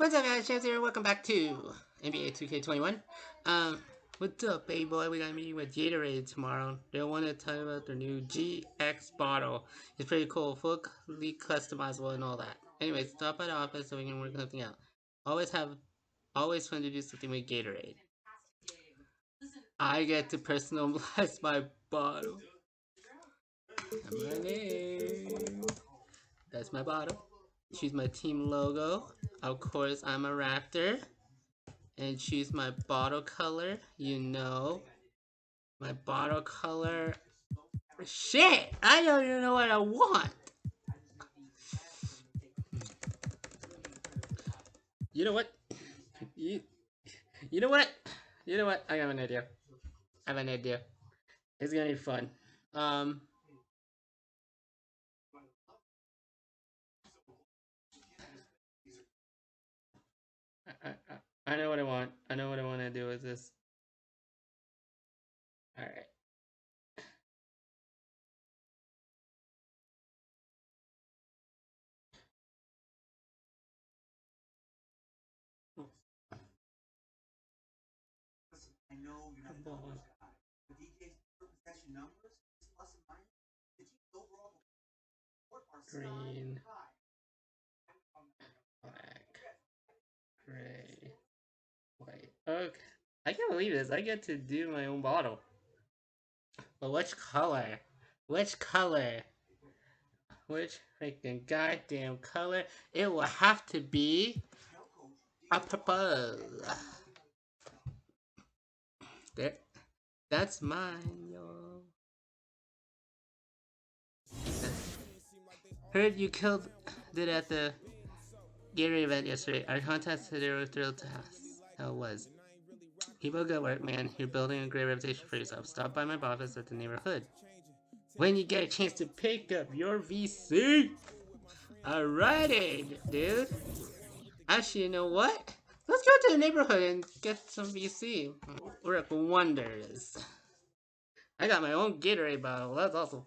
What's up, guys? Chance here. Welcome back to NBA 2K21. What's up, baby boy? We got a meeting with Gatorade tomorrow. They want to tell you about their new GX bottle. It's pretty cool, fully customizable and all that. Anyways, stop by the office so we can work something out. Always fun to do something with Gatorade. I get to personalize my bottle. My name. That's my bottle. Choose my team logo. Of course, I'm a Raptor. And choose my bottle color. You know, my bottle color. Shit! I don't even know what I want. You know what? You know what? You know what? I have an idea. It's gonna be fun. I know what I want. I know what I want to do with this. All right. I know you're not the numbers guy. The DJ's possession numbers, plus and minus, the team's overall green, black, gray, white. Okay. I can't believe this. I get to do my own bottle. But which color? Which color? Which freaking goddamn color? It will have to be a purple. There. That's mine, yo. Heard you killed it at the Gatorade event yesterday. Our contacts today were thrilled to ask how it was. Keep up good work, man. You're building a great reputation for yourself. Stop by my office at the neighborhood when you get a chance to pick up your VC. Alrighty, dude. Actually, you know what? Let's go to the neighborhood and get some VC. Work wonders. I got my own Gatorade bottle. That's awesome.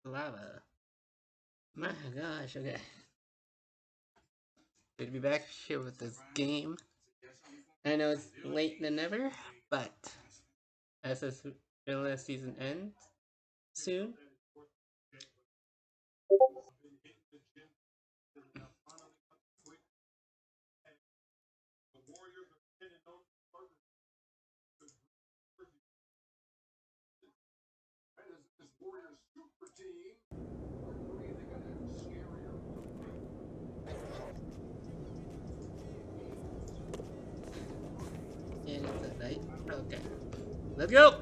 Lava. My gosh, okay. Good to be back here with this game. I know it's late than ever, but as this season ends soon. And it's at night. Okay. Let's go!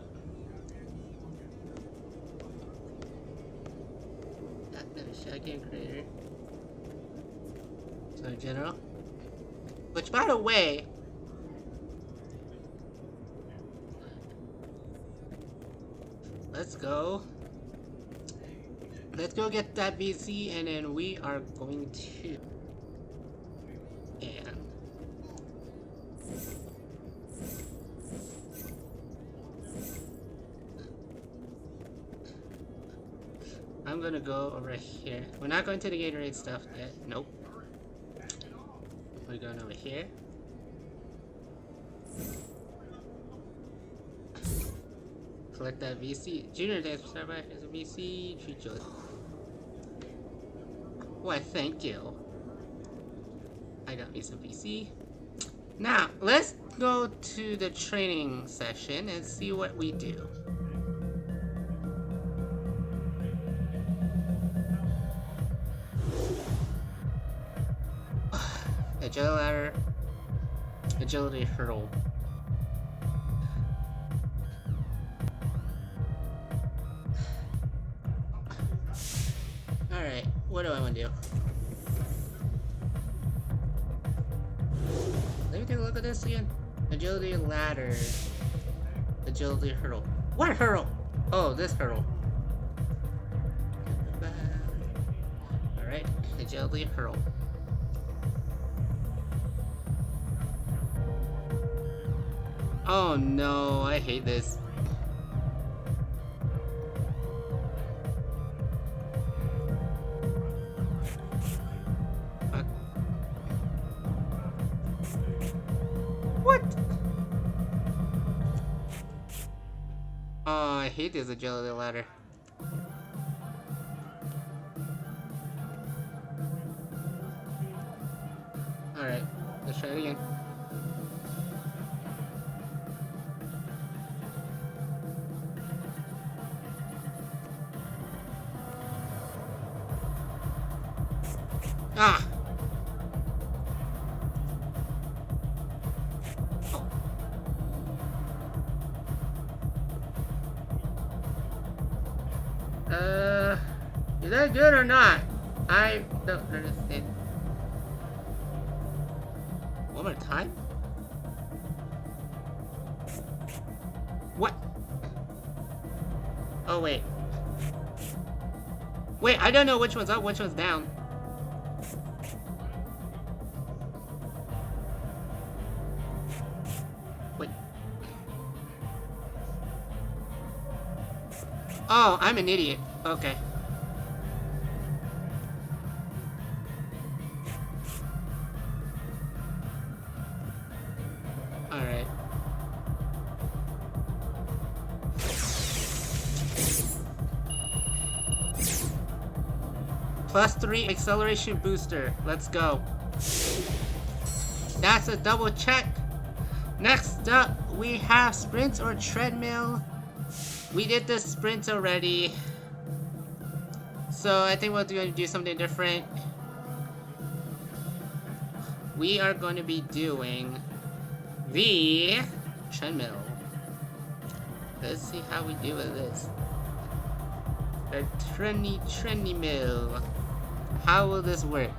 Shotgun creator. So general. Which, by the way, let's go. Let's go get that VC, and then we are going to. And I'm gonna go over here. We're not going to the Gatorade stuff yet. Nope. We're going over here. Collect that VC. Junior Dance Starbuck is a VC. Treat you. Why, thank you. I got me some VC. Now, let's go to the training session and see what we do. Agility ladder. Agility hurdle. Alright, what do I want to do? Let me take a look at this again. Agility ladder. Agility hurdle. What hurdle? Oh, this hurdle. Jelly Hurl. Oh no, I hate this. Fuck. What? Oh, I hate this agility ladder. Alright, let's try it again. Ah! Is that good or not? I don't understand. One more time? What? Oh, wait. Wait, I don't know which one's up, which one's down. Wait. Oh, I'm an idiot. Okay. Alright. +3 acceleration booster. Let's go. That's a double check. Next up, we have sprint or treadmill. We did the sprint already. So I think we're going to do something different. We are going to be doing the treadmill. Let's see how we do with this. The treadmill. How will this work?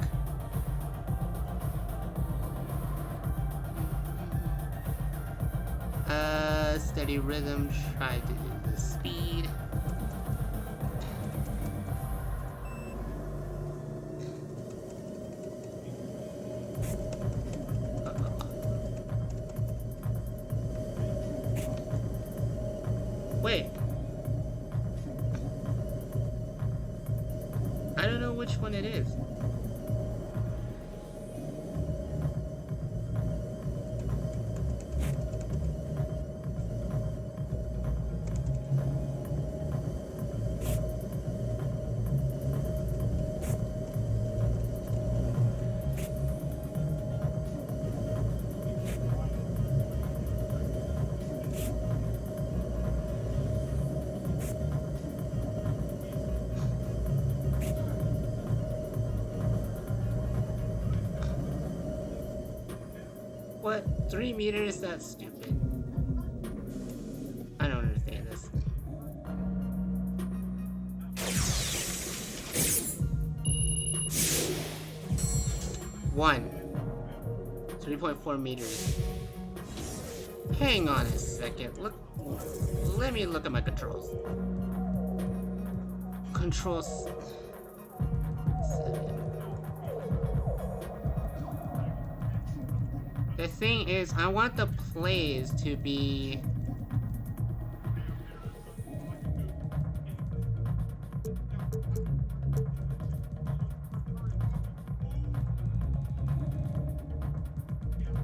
Steady rhythm. Try to do the speed. Wait. I don't know which one it is. What? 3 meters? That's stupid. I don't understand this. One. 3.4 meters. Hang on a second. Look. Let me look at my controls. Controls. The thing is, I want the plays to be...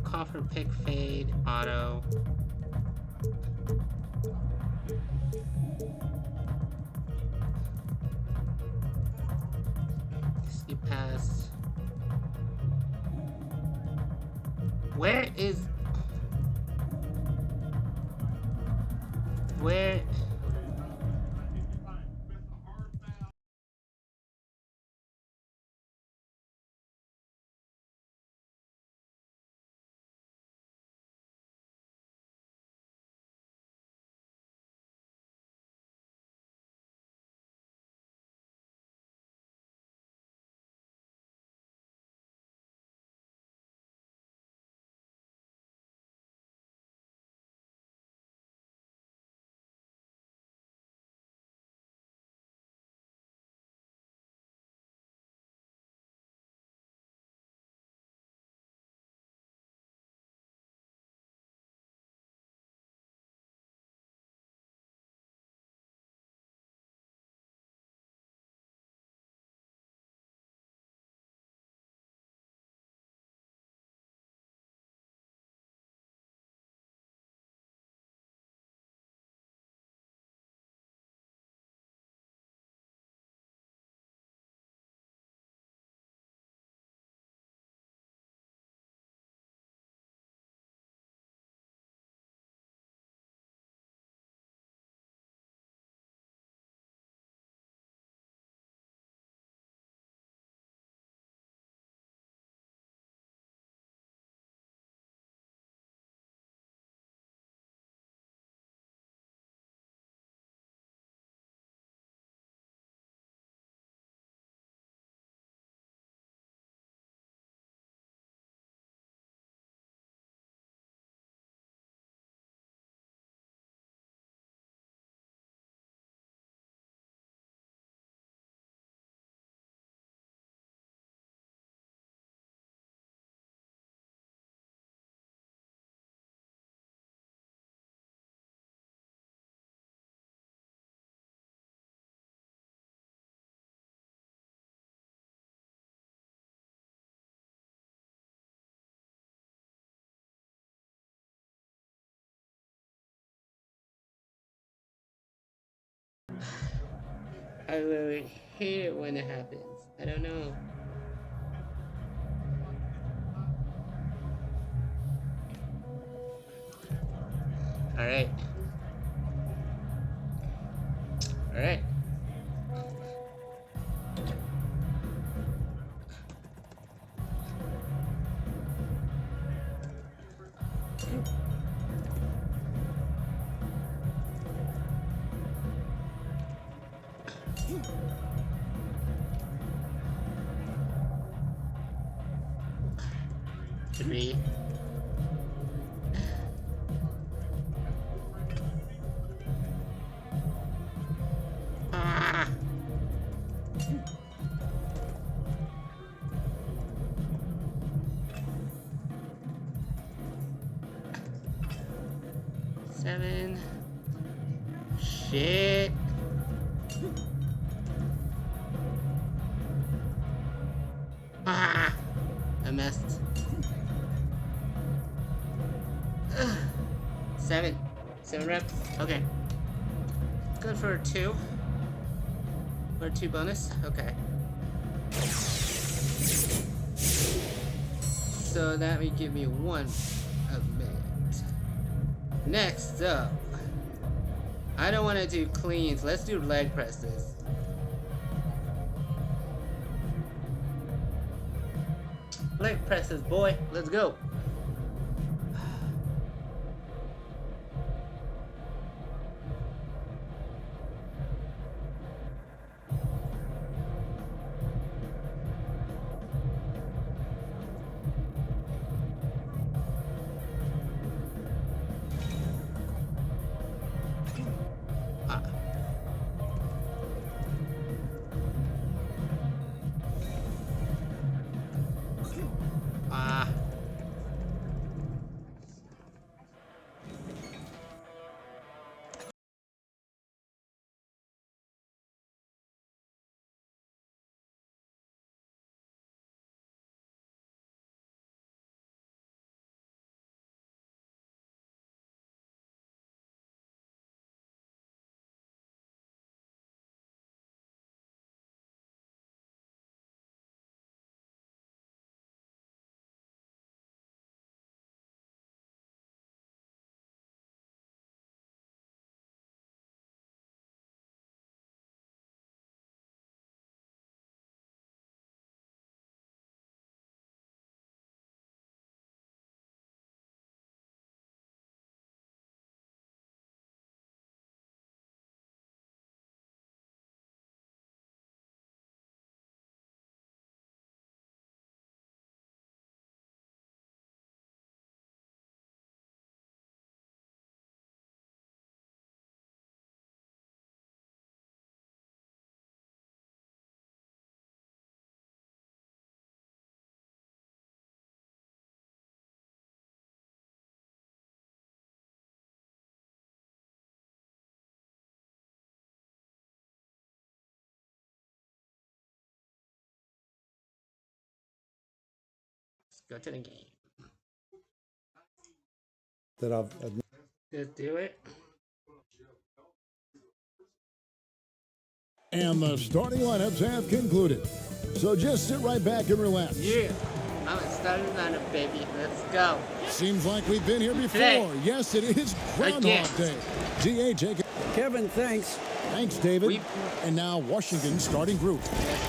Coffer pick fade, auto. Steep pass. Where is... Where... I really hate it when it happens. I don't know. Alright. Alright. Three. Ah. Seven. Shit. Ah. I missed. Ugh. Seven. 7 reps. Okay. Good for 2. For 2 bonus? Okay. So that would give me 1 a minute. Next up. I don't want to do cleans. Let's do leg presses. Leg presses, boy. Let's go. Let's go to the game. Let's do it. And the starting lineups have concluded. So just sit right back and relax. Yeah. I'm a starting lineup, baby. Let's go. Seems like we've been here before. Today. Yes, it is Groundhog Day. GA, take it. Kevin, thanks. Thanks, David. And now Washington's starting group.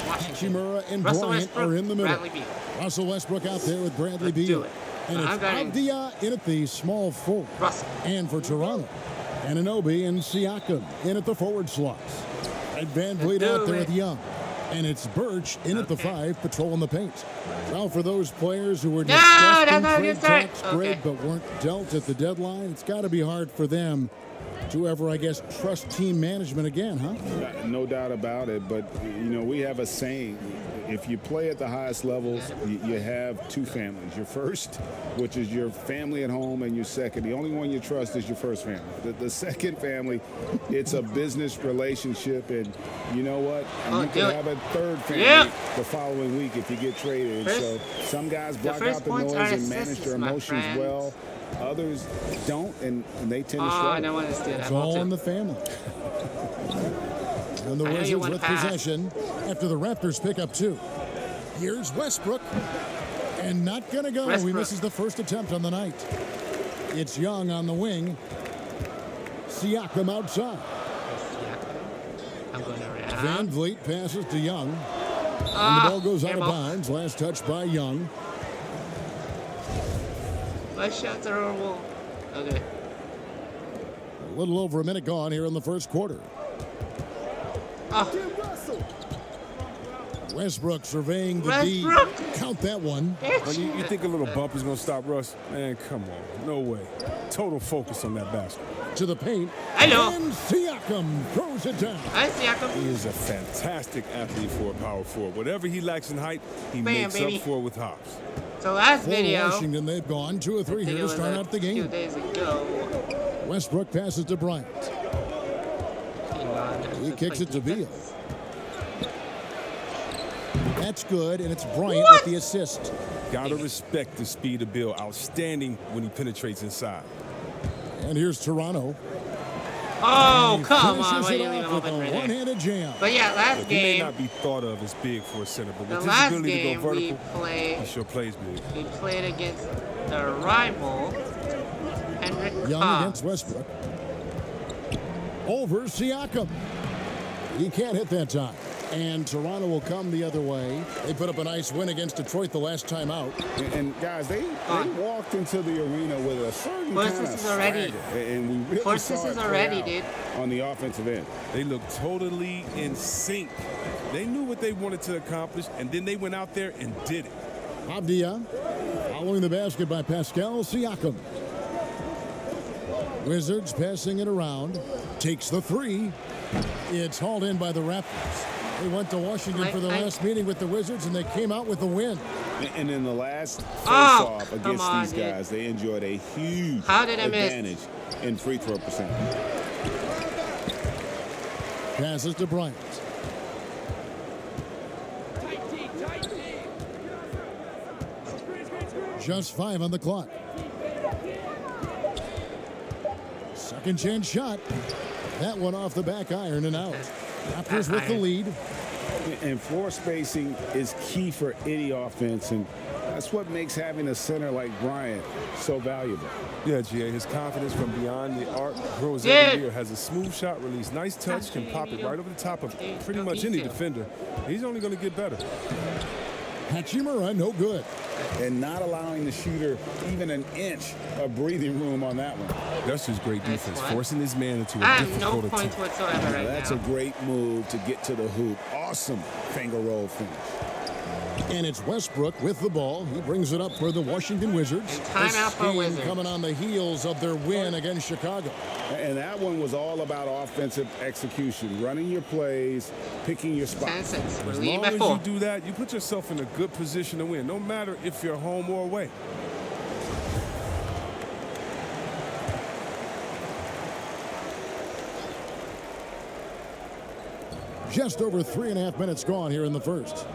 Washington. Hachimura and Russell Bryant Westbrook, are in the middle. Bradley Beal. Russell Westbrook out there with Bradley Let's Beal. do it. And I'm it's going- Avdia in at the small forward. Russell. And for Toronto, Anunoby and Siakam in at the forward slots. And Van Vliet do out there it. with Young. And it's Birch in at the 5, patrolling the paint. Well, for those players who were discussed in trade talks, Greg, but weren't dealt at the deadline, it's got to be hard for them to ever, I guess, trust team management again, huh? No doubt about it, but, you know, we have a saying. If you play at the highest levels, you have two families. Your first, which is your family at home, and your second. The only one you trust is your first family. The second family, it's a business relationship, and you know what? You can have a third family the following week if you get traded. So some guys block out the noise and manage their emotions well. Others don't, and they tend to struggle. I don't want to steal that. It's all in the family. And the I know you Wizards want with pass. possession after the Raptors pick up 2. Here's Westbrook. And not going to go. He Westbrook. misses the first attempt on the night. It's Young on the wing. Siakam outside. I'm going around. Van Vliet passes to Young. And the Ah, ball goes out of airball. bounds. Last touch by Young. My shots are horrible. Okay. A little over a minute gone here in the first quarter. Oh, Westbrook surveying the Westbrook! D. Count that one. Well, you think a little bump is going to stop Russ? Man, come on. No way. Total focus on that basket. To the paint. I know. And Siakam throws it down. I see Siakam. He is a fantastic athlete for a power forward. Whatever he lacks in height, he Bam, makes baby. up for with hops. So last For video, Washington, they've gone 2 or I 3 think here it to was start a out the few game. days ago. Westbrook passes to Bryant. He kicks it to Beal. That's good, and it's Bryant with the assist. Gotta respect the speed of Bill. Outstanding when he penetrates inside. And here's Toronto. Oh, He come on. finishes Why it did you leave him off with open a right there? one-handed jam. But yeah, last Look, he may game, not be thought of as big for a center, but the with his last ability to game go we vertical, played, he sure plays big. we played against the rival, Henrik Young Cobb. against Westbrook. Over Siakam. He can't hit that time. And Toronto will come the other way. They put up a nice win against Detroit the last time out. And guys, they walked into the arena with a certain Force kind of this is already- swagger, and we really Force saw this it is play already, out dude. on the offensive end. They look totally in sync. They knew what they wanted to accomplish, and then they went out there and did it. Abdia following the basket by Pascal Siakam. Wizards passing it around. Takes the 3. It's hauled in by the Raptors. They went to Washington for their last meeting with the Wizards, and they came out with a win. And in the last Oh, face-off come against on, these dude. guys, they enjoyed a huge How did I miss? advantage in free throw percentage. Passes to Bryant. Just 5 on the clock. Second chance shot. That one off the back iron and out. Raptors with the lead. And floor spacing is key for any offense, and that's what makes having a center like Bryant so valuable. Yeah, GA, his confidence from beyond the arc grows Dude. every year. Has a smooth shot release, nice touch, can pop it right over the top of pretty much any defender. He's only going to get better. Hachimura, no good. And not allowing the shooter even an inch of breathing room on that one. That's just great Nice defense, one. forcing his man into I a have no difficult points attempt. whatsoever right That's now. a great move to get to the hoop. Awesome finger roll finish. And it's Westbrook with the ball. He brings it up for the Washington Wizards. And timeout This for game Wizards. coming on the heels of their win against Chicago. And that one was all about offensive execution, running your plays, picking your 10 spots. cents. We're As leading long by as 4. you do that, you put yourself in a good position to win, no matter if you're home or away. Just over 3.5 minutes gone here in the first.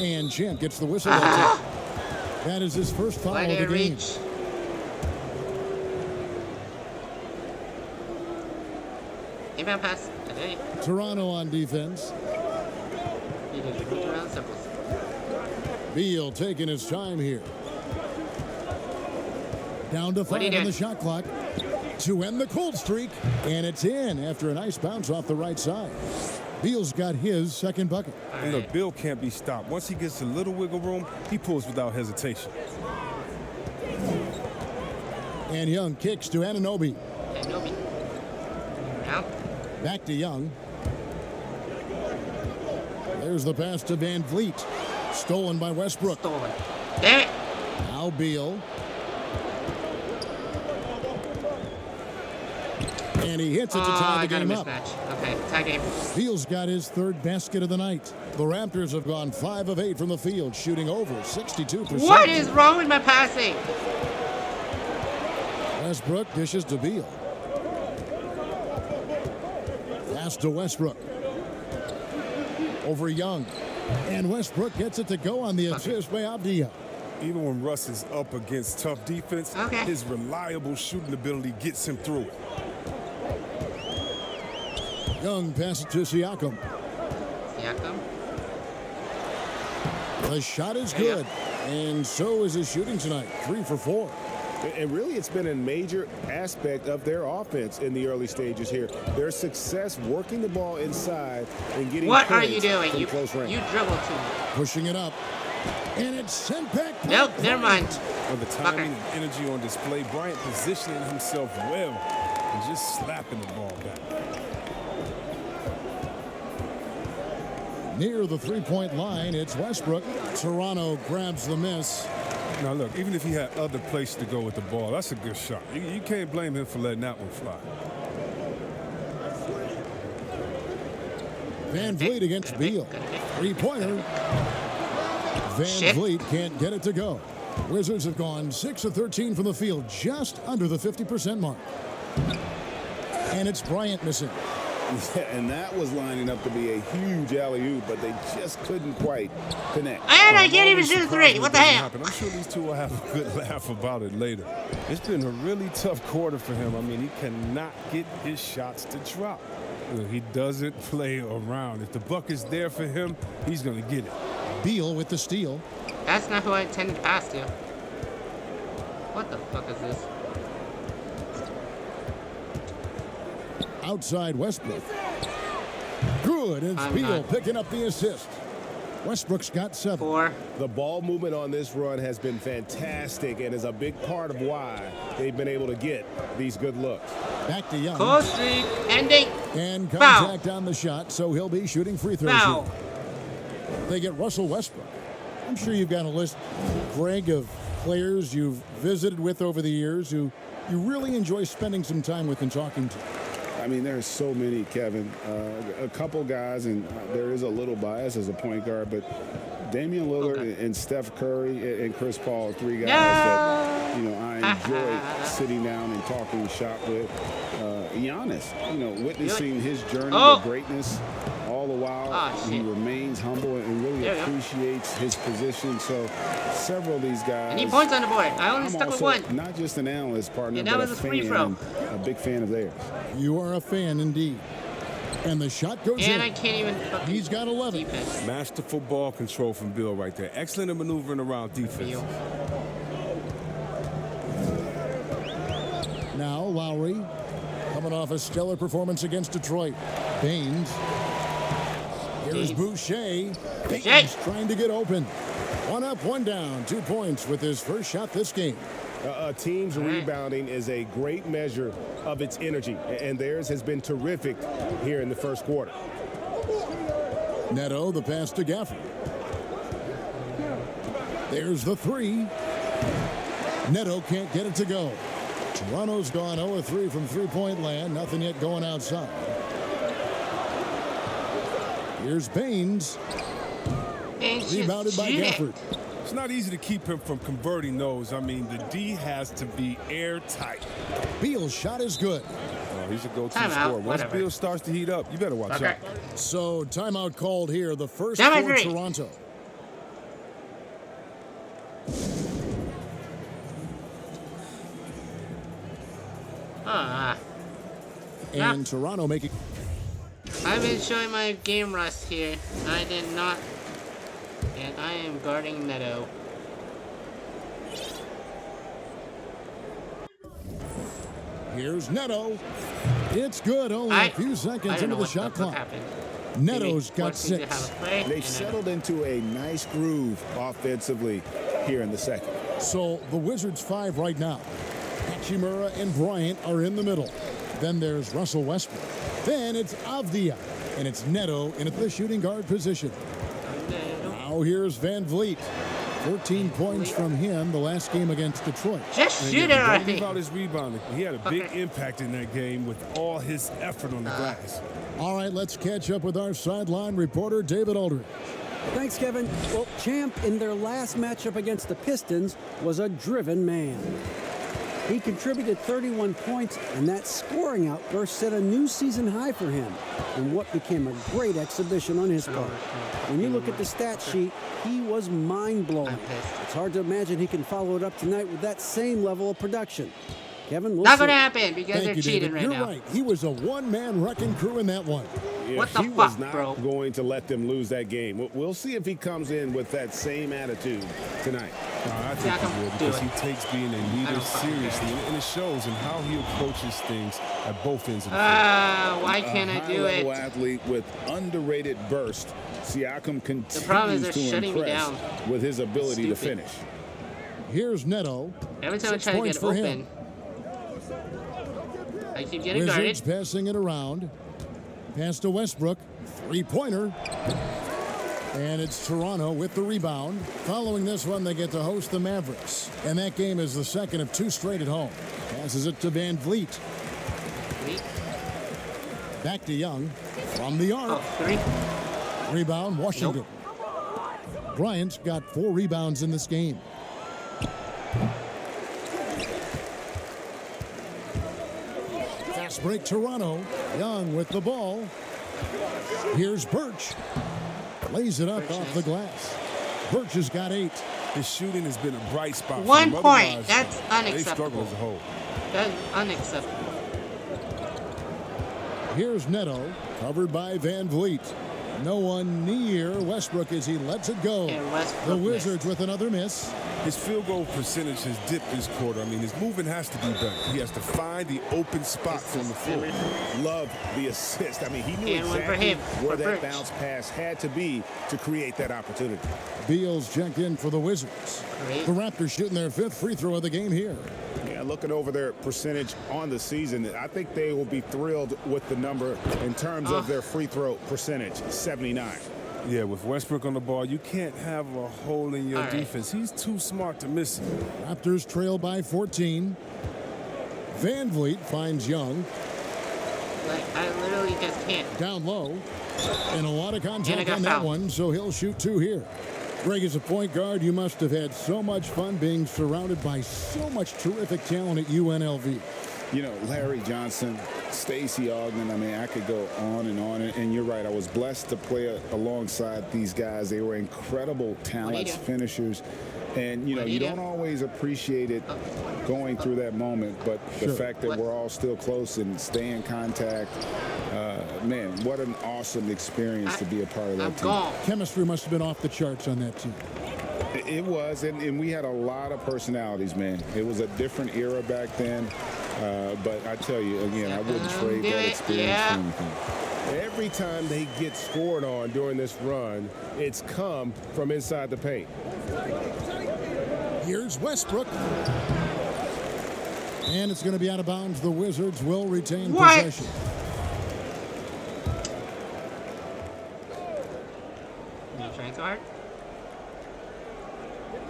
And Champ gets the whistle. That is his first foul Why of the did it game. reach? Inbound pass. Okay. Toronto on defense. You did it around circles. Beal taking his time here. Down to What are you 5 on the doing? shot clock to end the cold streak. And it's in after a nice bounce off the right side. Beal's got his second bucket. And look, Bill can't be stopped. Once he gets a little wiggle room, he pulls without hesitation. And Young kicks to Anunoby. And Nobi. Now. Back to Young. There's the pass to Van Vliet. Stolen by Westbrook. Stolen. Damn it. Now Beal. And he hits it to Oh, tie I the got a game up. mismatch. Okay, tie game. Beal's got his third basket of the night. The Raptors have gone 5 of 8 from the field, shooting over 62%. What is wrong with my passing? Westbrook dishes to Beal. Pass to Westbrook. Over Young. And Westbrook gets it to go on the assist by Abdia. Even when Russ is up against tough defense, Okay. his reliable shooting ability gets him through it. Young passes to Siakam. Siakam. The shot is good, and so is his shooting tonight. 3 for 4. And really, it's been a major aspect of their offense in the early stages here. Their success working the ball inside and getting What are points you doing? from You close range. dribble too much. Pushing it up, and it's sent back. Nope, never mind. Well, the timing and energy on display, Bryant positioning himself well and just slapping the ball back. Near the three-point line, it's Westbrook. Toronto grabs the miss. Now, look, even if he had other places to go with the ball, that's a good shot. You can't blame him for letting that one fly. Van Vliet against Beal. Three-pointer. Van Vliet can't get it to go. Wizards have gone 6 of 13 from the field, just under the 50% mark. And it's Bryant missing. Yeah, and that was lining up to be a huge alley-oop, but they just couldn't quite connect. And I can't even shoot a three. What the hell? I'm sure these two will have a good laugh about it later. It's been a really tough quarter for him. I mean, he cannot get his shots to drop. He doesn't play around. If the buck is there for him, he's going to get it. Beal with the steal. That's not who I intended to pass to. What the fuck is this? Outside Westbrook. Good, and it's Beal picking up the assist. Westbrook's got 7. 4. The ball movement on this run has been fantastic and is a big part of why they've been able to get these good looks. Back to Young. Cold streak ending. And contact on the shot, so he'll be shooting free throws here. They get Russell Westbrook. I'm sure you've got a list, Greg, of players you've visited with over the years who you really enjoy spending some time with and talking to. I mean, there's so many, Kevin. A couple guys, and there is a little bias as a point guard, but Damian Lillard and Steph Curry and Chris Paul are 3 guys that, you know, I enjoy sitting down and talking shop with. Giannis, you know, witnessing his journey to greatness, all the while he remains humble and really appreciates his position. So several of these guys. I need points on the board. I only stuck with 1. Not just an analyst partner, that but was a a free fan, throw. a big fan of theirs. You are a fan indeed. And the shot goes in. And I can't even fucking He's got 11. defense. Masterful ball control from Bill right there. Excellent at maneuvering around defense. Beal. Now Lowry coming off a stellar performance against Detroit. Baines. Here's Boucher. Baines trying to get open. 1 up, 1 down. 2 points with his first shot this game. A team's rebounding is a great measure of its energy, and theirs has been terrific here in the first quarter. Neto, the pass to Gafford. There's the 3. Neto can't get it to go. Toronto's gone 0-3 from three-point land. Nothing yet going outside. Here's Baines. Rebounded by Gafford. It's not easy to keep him from converting those. I mean, the D has to be airtight. Beal's shot is good. Oh, he's a go-to scorer. Once Beal starts to heat up, you better watch out. So, timeout called here. The first for Toronto. And Toronto making... I've been showing my game rust here. I did not. And I am guarding Neto. Here's Neto. It's good. Only a few seconds into the shot clock. Neto's got 6. They've settled into a nice groove offensively here in the second. So the Wizards 5 right now. Hachimura and Bryant are in the middle. Then there's Russell Westbrook. Then it's Avdia. And it's Neto in the shooting guard position. Now here's Van Vliet. 14 points from him the last game against Detroit. Just shoot it already. Don't leave out his rebounding. He had a big impact in that game with all his effort on the glass. All right, let's catch up with our sideline reporter, David Aldridge. Thanks, Kevin. Well, Champ, in their last matchup against the Pistons, was a driven man. He contributed 31 points, and that scoring outburst set a new season high for him in what became a great exhibition on his part. When you look at the stat sheet, he was mind-blowing. It's hard to imagine he can follow it up tonight with that same level of production. Kevin, we'll Not see. gonna happen because Thank they're you, cheating David. right You're now. right. He was a one-man wrecking crew in that one. Yeah, What the he was fuck, not bro? going to let them lose that game. We'll see if he comes in with that same attitude tonight. I think Siakam, he will do because it. he takes being a I leader don't fucking care. seriously, and it shows in how he approaches things at both ends of the field. Why can't I do high-level it? athlete with underrated burst. Siakam continues problem is they're to shutting me impress down. with his ability to Stupid. finish. Here's Neto. Every time I 6 try to points get for open, him. I keep getting Wizards guarded. passing it around. Pass to Westbrook. Three-pointer. And it's Toronto with the rebound. Following this one, they get to host the Mavericks. And that game is the second of 2 straight at home. Passes it to Van Vliet. Wait. Back to Young. From the Oh, arc. 3. Rebound, Washington. Bryant's got 4 rebounds in this game. Fast break, Toronto. Young with the ball. Here's Birch. Lays it up Birch, off nice. the glass. Birch has got 8. His shooting has been a bright spot. for 1 him. point. Otherwise, That's They unacceptable. struggle as a whole. That's unacceptable. Here's Neto, covered by Van Vliet. No one near Westbrook as he lets it go. And Westbrook The Wizards missed. with another miss. His field goal percentage has dipped this quarter. I mean, his movement has to be better. He has to find the open spot from the floor. Love the assist. I mean, he knew And one for exactly him, where for that Birch. bounce pass had to be to create that opportunity. Beals checked in for the Wizards. Great. The Raptors shooting their 5th free throw of the game here. Yeah, looking over their percentage on the season, I think they will be thrilled with the number in terms of their free throw percentage, 79. Yeah, with Westbrook on the ball, you can't have a hole in your All right. defense. He's too smart to miss it. Raptors trail by 14. Van Vliet finds Young Like, I literally just can't. down low. And a lot of And I contact got on that fouled. one, so he'll shoot 2 here. Greg, as a point guard, you must have had so much fun being surrounded by so much terrific talent at UNLV. You know, Larry Johnson, Stacey Ogden, I mean, I could go on. And you're right, I was blessed to play alongside these guys. They were incredible talents, do? finishers. And, you know, What do you you don't do? always appreciate it going through that moment, but the Sure. fact that What? we're all still close and stay in contact, man, what an awesome experience to be a part of that I'm team. gone. Chemistry must have been off the charts on that team. It was, and we had a lot of personalities, man. It was a different era back then, but I tell you, again, I wouldn't trade do that it, experience yeah. for anything. Every time they get scored on during this run, it's come from inside the paint. Here's Westbrook. And it's going to be out of bounds. The Wizards will retain What? possession. You trying so hard?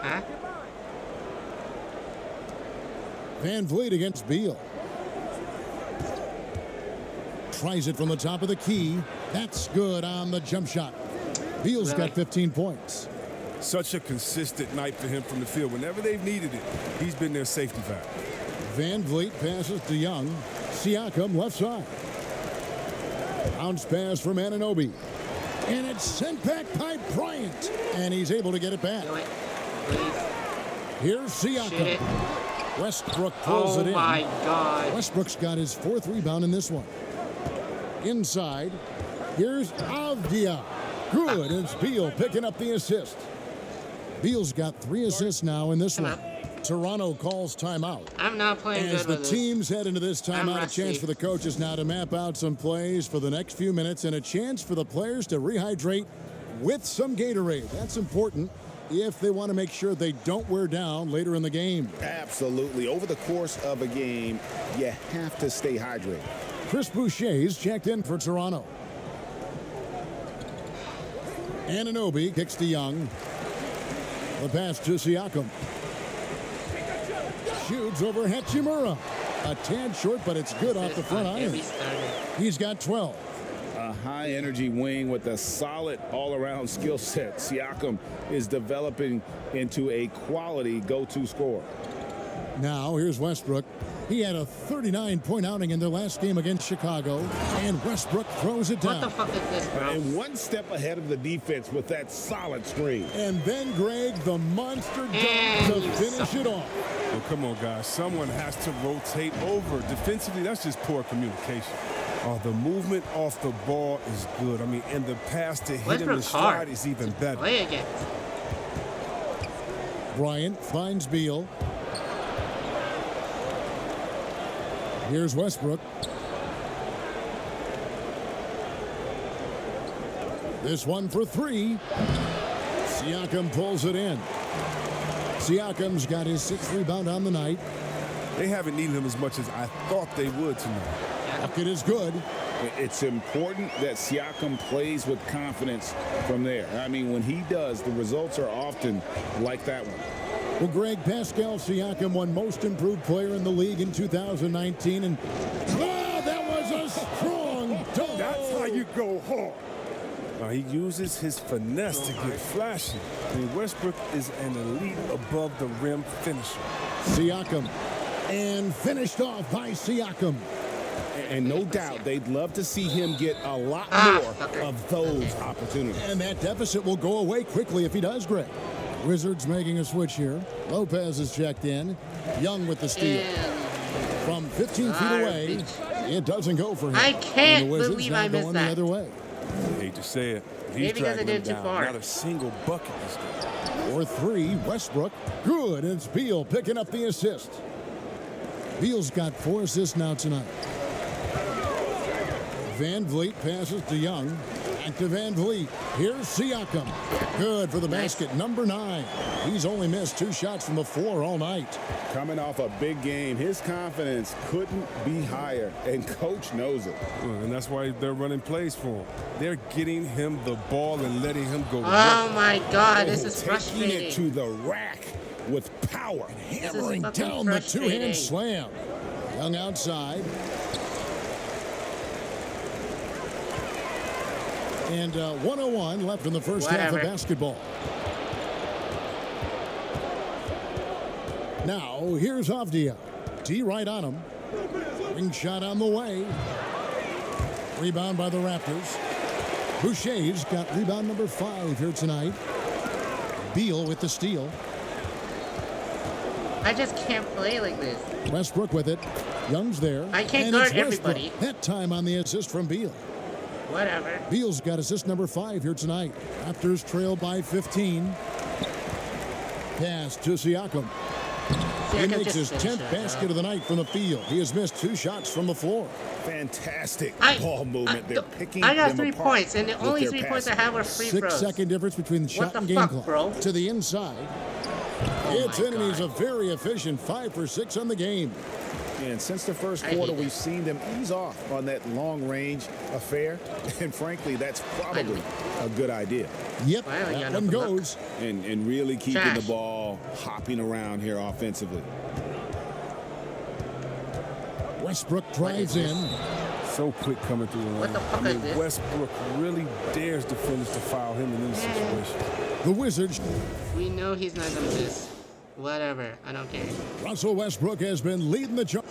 Huh? Van Vliet against Beal. Tries it from the top of the key. That's good on the jump shot. Beal's Really? got 15 points. Such a consistent night for him from the field. Whenever they've needed it, he's been their safety valve. Van Vliet passes to Young. Siakam left side. Bounce pass from Anunoby. And it's sent back by Bryant. And he's able to get it back. Do it. Please. Here's Shoot it. Siakam. Westbrook pulls Oh it in. my god. Westbrook's got his 4th rebound in this one. Inside, here's Avdia. Good, it's Beal picking up the assist. Beal's got 3 assists now in this Come one. Toronto calls timeout. I'm not playing As good the with this. teams head into this I'm timeout, a rusty. chance for the coaches now to map out some plays for the next few minutes and a chance for the players to rehydrate with some Gatorade. That's important if they want to make sure they don't wear down later in the game. Absolutely. Over the course of a game, you have to stay hydrated. Chris Boucher's checked in for Toronto. Anunoby kicks to Young. The pass to Siakam. Shoots over Hachimura. A tad short, but it's good off the front iron. Every starter. He's got 12. A high-energy wing with a solid all-around skill set. Siakam is developing into a quality go-to scorer. Now, here's Westbrook. He had a 39-point outing in their last game against Chicago, and Westbrook throws it What down. the fuck is this, bro? And one step ahead of the defense with that solid screen. And then Greg, the monster dunk And to you finish suck. it off. Well, come on, guys. Someone has to rotate over. Defensively, that's just poor communication. The movement off the ball is good. I mean, and the pass to hit him in Westbrook's hard. stride is even better. Play again. Bryant finds Beal. Here's Westbrook. This one for three. Siakam pulls it in. Siakam's got his 6th rebound on the night. They haven't needed him as much as I thought they would tonight. Bucket is good. It's important that Siakam plays with confidence from there. I mean, when he does, the results are often like that one. Well, Greg, Pascal Siakam won Most Improved Player in the league in 2019, and that was a strong dunk. That's how you go hard. He uses his finesse to get flashy. I mean, Westbrook is an elite above the rim finisher. Siakam, and finished off by Siakam. And no doubt, they'd love to see him get a lot more of those opportunities. And that deficit will go away quickly if he does, Greg. Wizards making a switch here. Lopez is checked in. Young with the steal. From 15 feet away, it doesn't go for him. I can't And the Wizards believe now I missed going that. the other way. I hate to say it. He's Maybe because I dragging did him it too down. far. Not a single bucket this game. Or three, Westbrook. Good, and it's Beal picking up the assist. Beal's got 4 assists now tonight. Van Vliet passes to Young. Back to Van Vliet. Here's Siakam. Good for the basket, number 9. He's only missed 2 shots from the floor all night. Coming off a big game, his confidence couldn't be higher, and coach knows it. And that's why they're running plays for him. They're getting him the ball and letting him go to Oh work. my god, this is Taking it frustrating. to the rack with power. Hammering fucking down the frustrating. two-hand slam. Young outside. And 101 left in the first half of Whatever. basketball. Now, here's Avdia. T right on him. Ring shot on the way. Rebound by the Raptors. Boucher's got rebound number 5 here tonight. Beal with the steal. I just can't play like this. Westbrook with it. Young's there. I can't And guard it's Westbrook. everybody. That time on the assist from Beal. Whatever. Beal's got assist number 5 here tonight. Raptors trail by 15. Pass to Siakam. He Siakam makes just his finished 10th it, basket of the night from the field. He has missed 2 shots from the floor. Fantastic I- ball movement. They're picking I got them 3 apart points, and the with only their 3 points I passing. have were free 6 throws. second difference between the shot the and game fuck, clock. bro? To the inside. It's my in, and he's a God. very efficient 5 for 6 on the game. And since the first I hate quarter, it. we've seen them ease off on that long-range affair. And frankly, that's probably a good idea. Yep, Finally that got one up the buck. goes. And really keeping Trash. the ball hopping around here offensively. Westbrook drives in. So quick coming through the line. What the fuck I mean, is this? Westbrook really dares defenders to foul him in these situations. The Wizards. We know he's not gonna miss. Whatever. I don't care. Russell Westbrook has been leading the charge.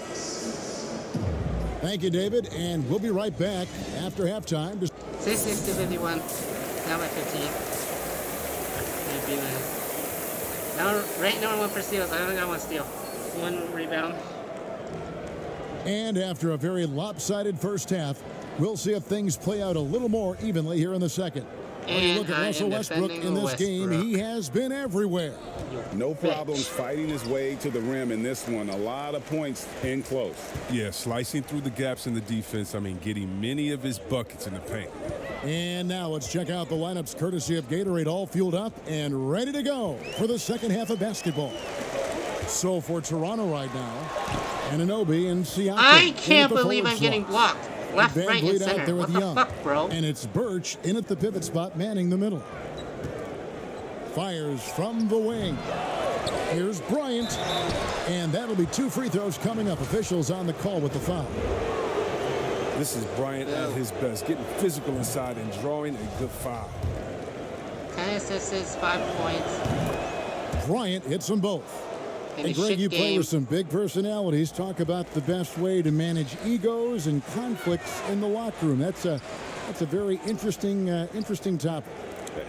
Thank you, David, and we'll be right back after halftime. 66 to 51. Now by 15. Now, right now, 1 for steals. I only got 1 steal. 1 rebound. And after a very lopsided first half, we'll see if things play out a little more evenly here in the second. When you And look at I Russell am Westbrook in defending this game, Westbrook. he has been everywhere. No problems fighting his way to the rim in this one. A lot of points in close. Yeah, slicing through the gaps in the defense. I mean, getting many of his buckets in the paint. And now let's check out the lineups courtesy of Gatorade, all fueled up and ready to go for the second half of basketball. So for Toronto right now, Anunoby and Siakam. I in at can't the believe forward I'm getting slot. blocked. Left, Van right, and Vliet out center. there What with the Young. fuck, bro? And it's Birch in at the pivot spot, manning the middle. Fires from the wing. Here's Bryant. And that'll be 2 free throws coming up. Officials on the call with the foul. This is Bryant at his best, getting physical inside and drawing a good foul. 10 assists, 5 points. Bryant hits them both. In Hey, a Greg, shit you play game. with some big personalities. Talk about the best way to manage egos and conflicts in the locker room. That's a very interesting topic.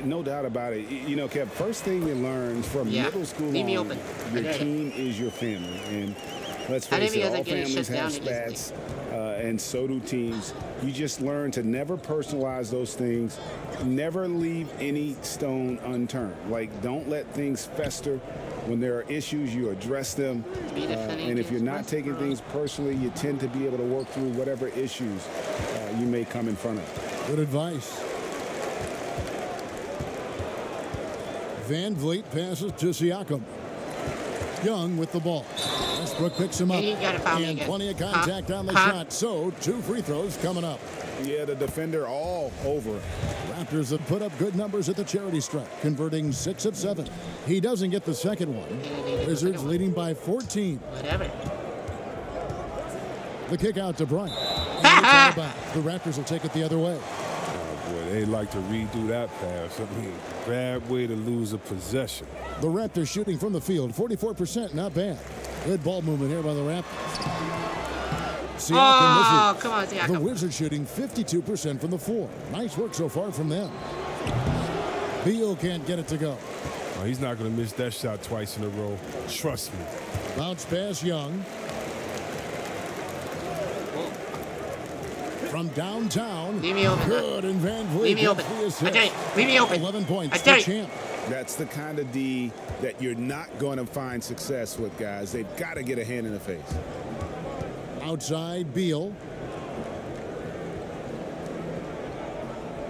No doubt about it. You know, Kev, first thing you learn from Yeah. middle school Leave me on, open. your I did it. team is your family. And let's How face did he it, ever all get his families shit have down easily? spats, and so do teams. You just learn to never personalize those things. Never leave any stone unturned. Like, don't let things fester. When there are issues, you address them. And if you're not taking things personally, you tend to be able to work through whatever issues you may come in front of. Good advice. Van Vliet passes to Siakam. Young with the ball. Westbrook picks him up. Hey, you gotta foul me And again. plenty of contact on the Huh? shot. So 2 free throws coming up. Yeah, the defender all over it. Raptors have put up good numbers at the charity stripe, converting 6 of 7. He doesn't get the second one. Wizards leading by 14. Whatever. The kick out to Bryant. And it's out of bounds. The Raptors will take it the other way. Boy, they like to redo that pass. I mean, bad way to lose a possession. The Raptors shooting from the field, 44%, not bad. Good ball movement here by the Raptors. Siakam Oh, misses. come on, The Siakam. Wizards shooting 52% from the floor. Nice work so far from them. Beal can't get it to go. Oh, he's not going to miss that shot twice in a row. Trust me. Bounce pass Young. From downtown. Leave me open. Good, and Van Vliet Leave me gets open. the I assist. tell you, leave me open. 11 points I for tell you. Champ. That's the kind of D that you're not going to find success with, guys. They've got to get a hand in the face. Outside Beal.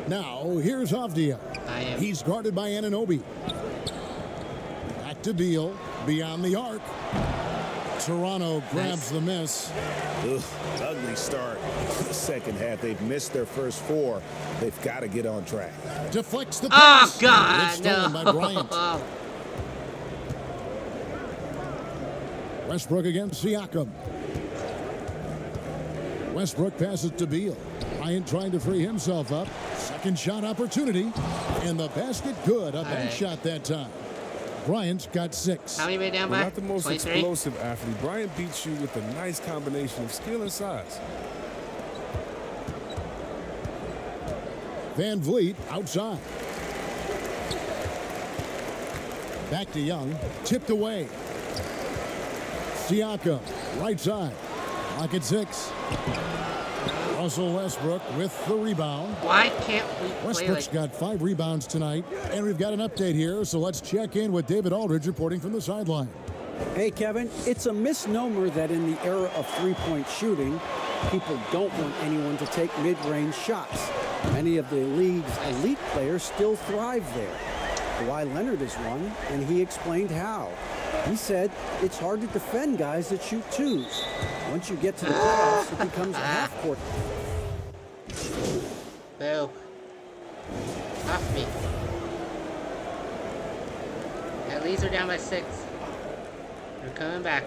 Now, here's Avdia. I am. He's guarded by Anunoby. Back to Beal. Beyond the arc. Toronto grabs the miss. Ugh, ugly start. The second half, they've missed their first 4. They've got to get on track. Deflects the Oh, pass. God, It's stolen no. by Bryant. Westbrook against Siakam. Westbrook passes to Beal. Bryant trying to free himself up. Second shot opportunity. And the basket good. A bank right. shot that time. Bryant's got 6. How many way down Well, by? not the most 23? explosive athlete. Bryant beats you with a nice combination of skill and size. Van Vliet outside. Back to Young. Tipped away. Siakam, right side. Rocket 6. Russell Westbrook with the rebound. Why can't we play Westbrook's like... got 5 rebounds tonight. And we've got an update here, so let's check in with David Aldridge reporting from the sideline. Hey, Kevin, it's a misnomer that in the era of three-point shooting, people don't want anyone to take mid-range shots. Many of the league's elite players still thrive there. Kawhi Leonard is one, and he explained how. He said it's hard to defend guys that shoot twos. Once you get to the playoffs, it becomes a half-court. Boo. Off me. At least we're down by 6. We're coming back.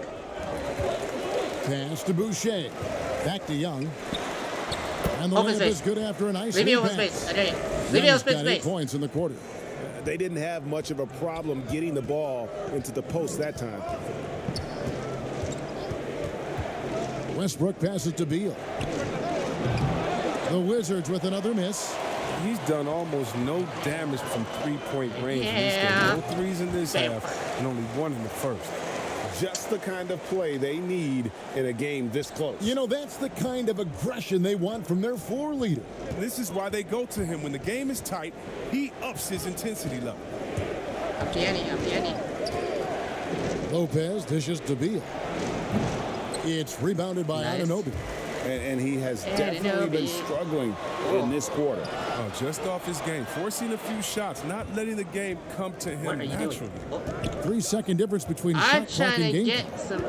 Pass to Boucher. Back to Young. And the Open layup space. is good after an ice. Leave me open space. I tell you. Leave me Young's open got 8 space. points in the quarter. They didn't have much of a problem getting the ball into the post that time. Westbrook passes to Beal. The Wizards with another miss. He's done almost no damage from three-point range. He's Yeah. got no threes in this Bam. half and only 1 in the first. Just the kind of play they need in a game this close. You know, that's the kind of aggression they want from their floor leader. This is why they go to him. When the game is tight, he ups his intensity level. Up the ante, up the ante. Lopez dishes to Beal. It's rebounded by Nice. Anunoby. And he has And definitely been Anunoby. struggling in this quarter. Oh, just off his game, forcing a few shots, not letting the game come to him What are you naturally. doing? Oh, 3-second difference between I'm shot clock trying and to game. get some...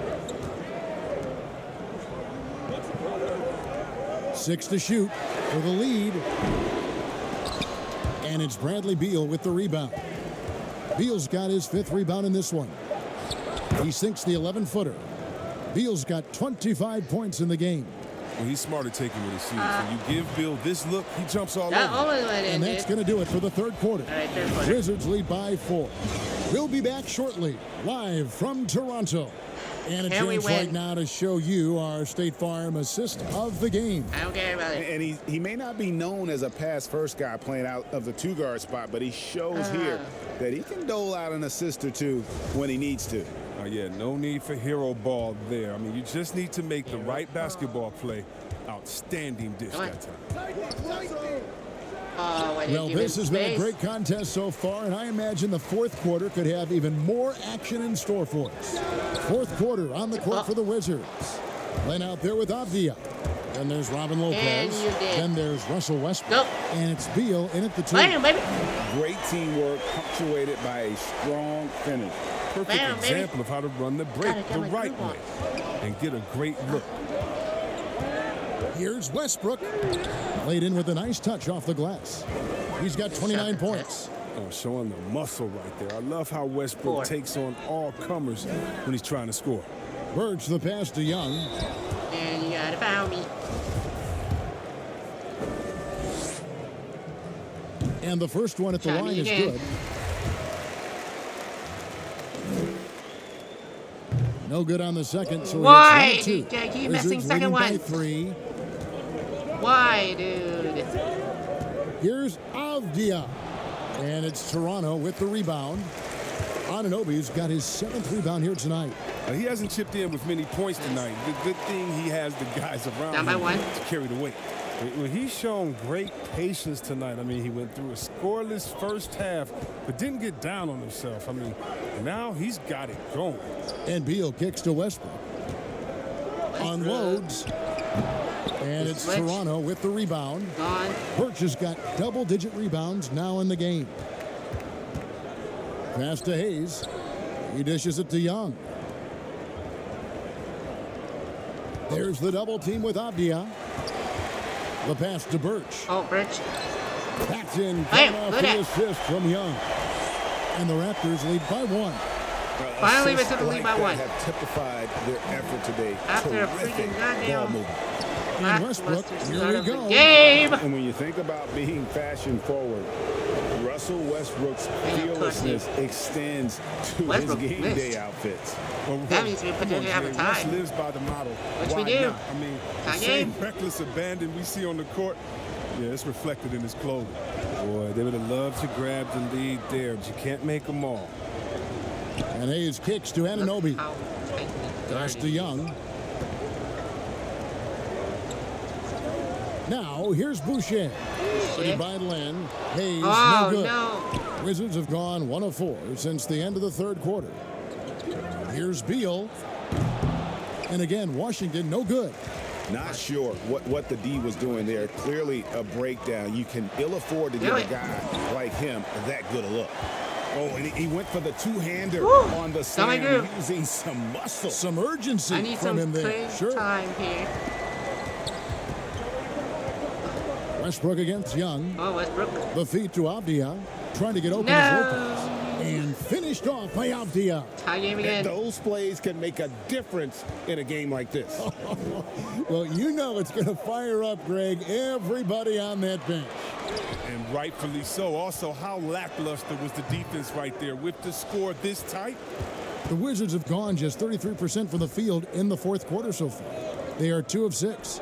6 to shoot for the lead. And it's Bradley Beal with the rebound. Beal's got his 5th rebound in this one. He sinks the 11-footer. Beal's got 25 points in the game. Well, he's smart at taking what he sees. When you give Bill this look, he jumps all That over. almost went in, And that's dude. going to do it for the third quarter. All right, third quarter. Wizards lead by 4. We'll be back shortly, live from Toronto. And a Can we chance win? right now to show you our State Farm assist of the game. I don't care about it. And he may not be known as a pass-first guy playing out of the two-guard spot, but he shows here that he can dole out an assist or two when he needs to. Yeah, no need for hero ball there. I mean, you just need to make the right basketball play. Outstanding dish Come on. that time. Oh, why did Well, you give this him has been a space? great contest so far, and I imagine the fourth quarter could have even more action in store for us. Fourth quarter on the court for the Wizards. Playing out there with Avdia. Then there's Robin Lopez. And you did. Then there's Russell Westbrook. Nope. And it's Beal in at the 2. Bam, baby. Great teamwork punctuated by a strong finish. Perfect Bam, baby. example of how to run the break Gotta get the my right groove on. way and get a great look. Here's Westbrook. Laid in with a nice touch off the glass. He's got 29 points. Oh, showing the muscle right there. I love how Westbrook 4. takes on all comers when he's trying to score. Birch the pass to Young. And you gotta foul me. And the first one at the Try me line is again. good. No good on the second, so Why? it's 1-2. You keep missing Wizards second leading by ones. 3. Why, dude? Here's Avdia. And it's Toronto with the rebound. Anunoby's got his 7th rebound here tonight. He hasn't chipped in with many points tonight. The good thing he has the guys around Down by him 1. to carry the weight. Well, he's shown great patience tonight. I mean, he went through a scoreless first half, but didn't get down on himself. I mean, now he's got it going. And Beal kicks to Westbrook. Unloads. And it's Switch. Toronto with the rebound. Gone. Birch has got double-digit rebounds now in the game. Pass to Hayes. He dishes it to Young. There's the double team with Avdia. The pass to Birch. Oh, Birch. That's in. Hey, Coming off look the at- assist from Young. And the Raptors lead by 1. Finally, we Assists took the lead by that 1. have typified their effort today. After a Terrific freaking goddamn- ball movement. And Westbrook, here we go. Game. And when you think about being fashion forward, Russell Westbrook's fearlessness extends to Westbrook his game missed. day outfits. Well, That means we come potentially on, have a Jerry. West tie. lives by the motto. Which we Why do. not? I mean, the Tie same game. reckless abandon we see on the court, yeah, it's reflected in his clothing. Boy, they would have loved to grab the lead there, but you can't make them all. And Hayes kicks to Anunoby. How tightly Pass guarded. to Young. Now, here's Boucher. Played by Len. Hayes, Oh, no good. no. Wizards have gone 1 of 4 since the end of the third quarter. Here's Beal. And again, Washington, no good. Not sure what the D was doing there. Clearly a breakdown. You can ill afford to give a guy like him that good a look. Oh, and he went for the two-hander on the slam groove. using some muscle. Some urgency I need from some him there. play Sure. time here. Westbrook against Young. Oh, Westbrook. The feed to Avdia. Trying to get open No. as Lopez. And finished off by Avdia. Tie game again. Those plays can make a difference in a game like this. Well, you know it's going to fire up, Greg, everybody on that bench. And rightfully so. Also, how lackluster was the defense right there with the score this tight? The Wizards have gone just 33% from the field in the fourth quarter so far. They are 2 of 6.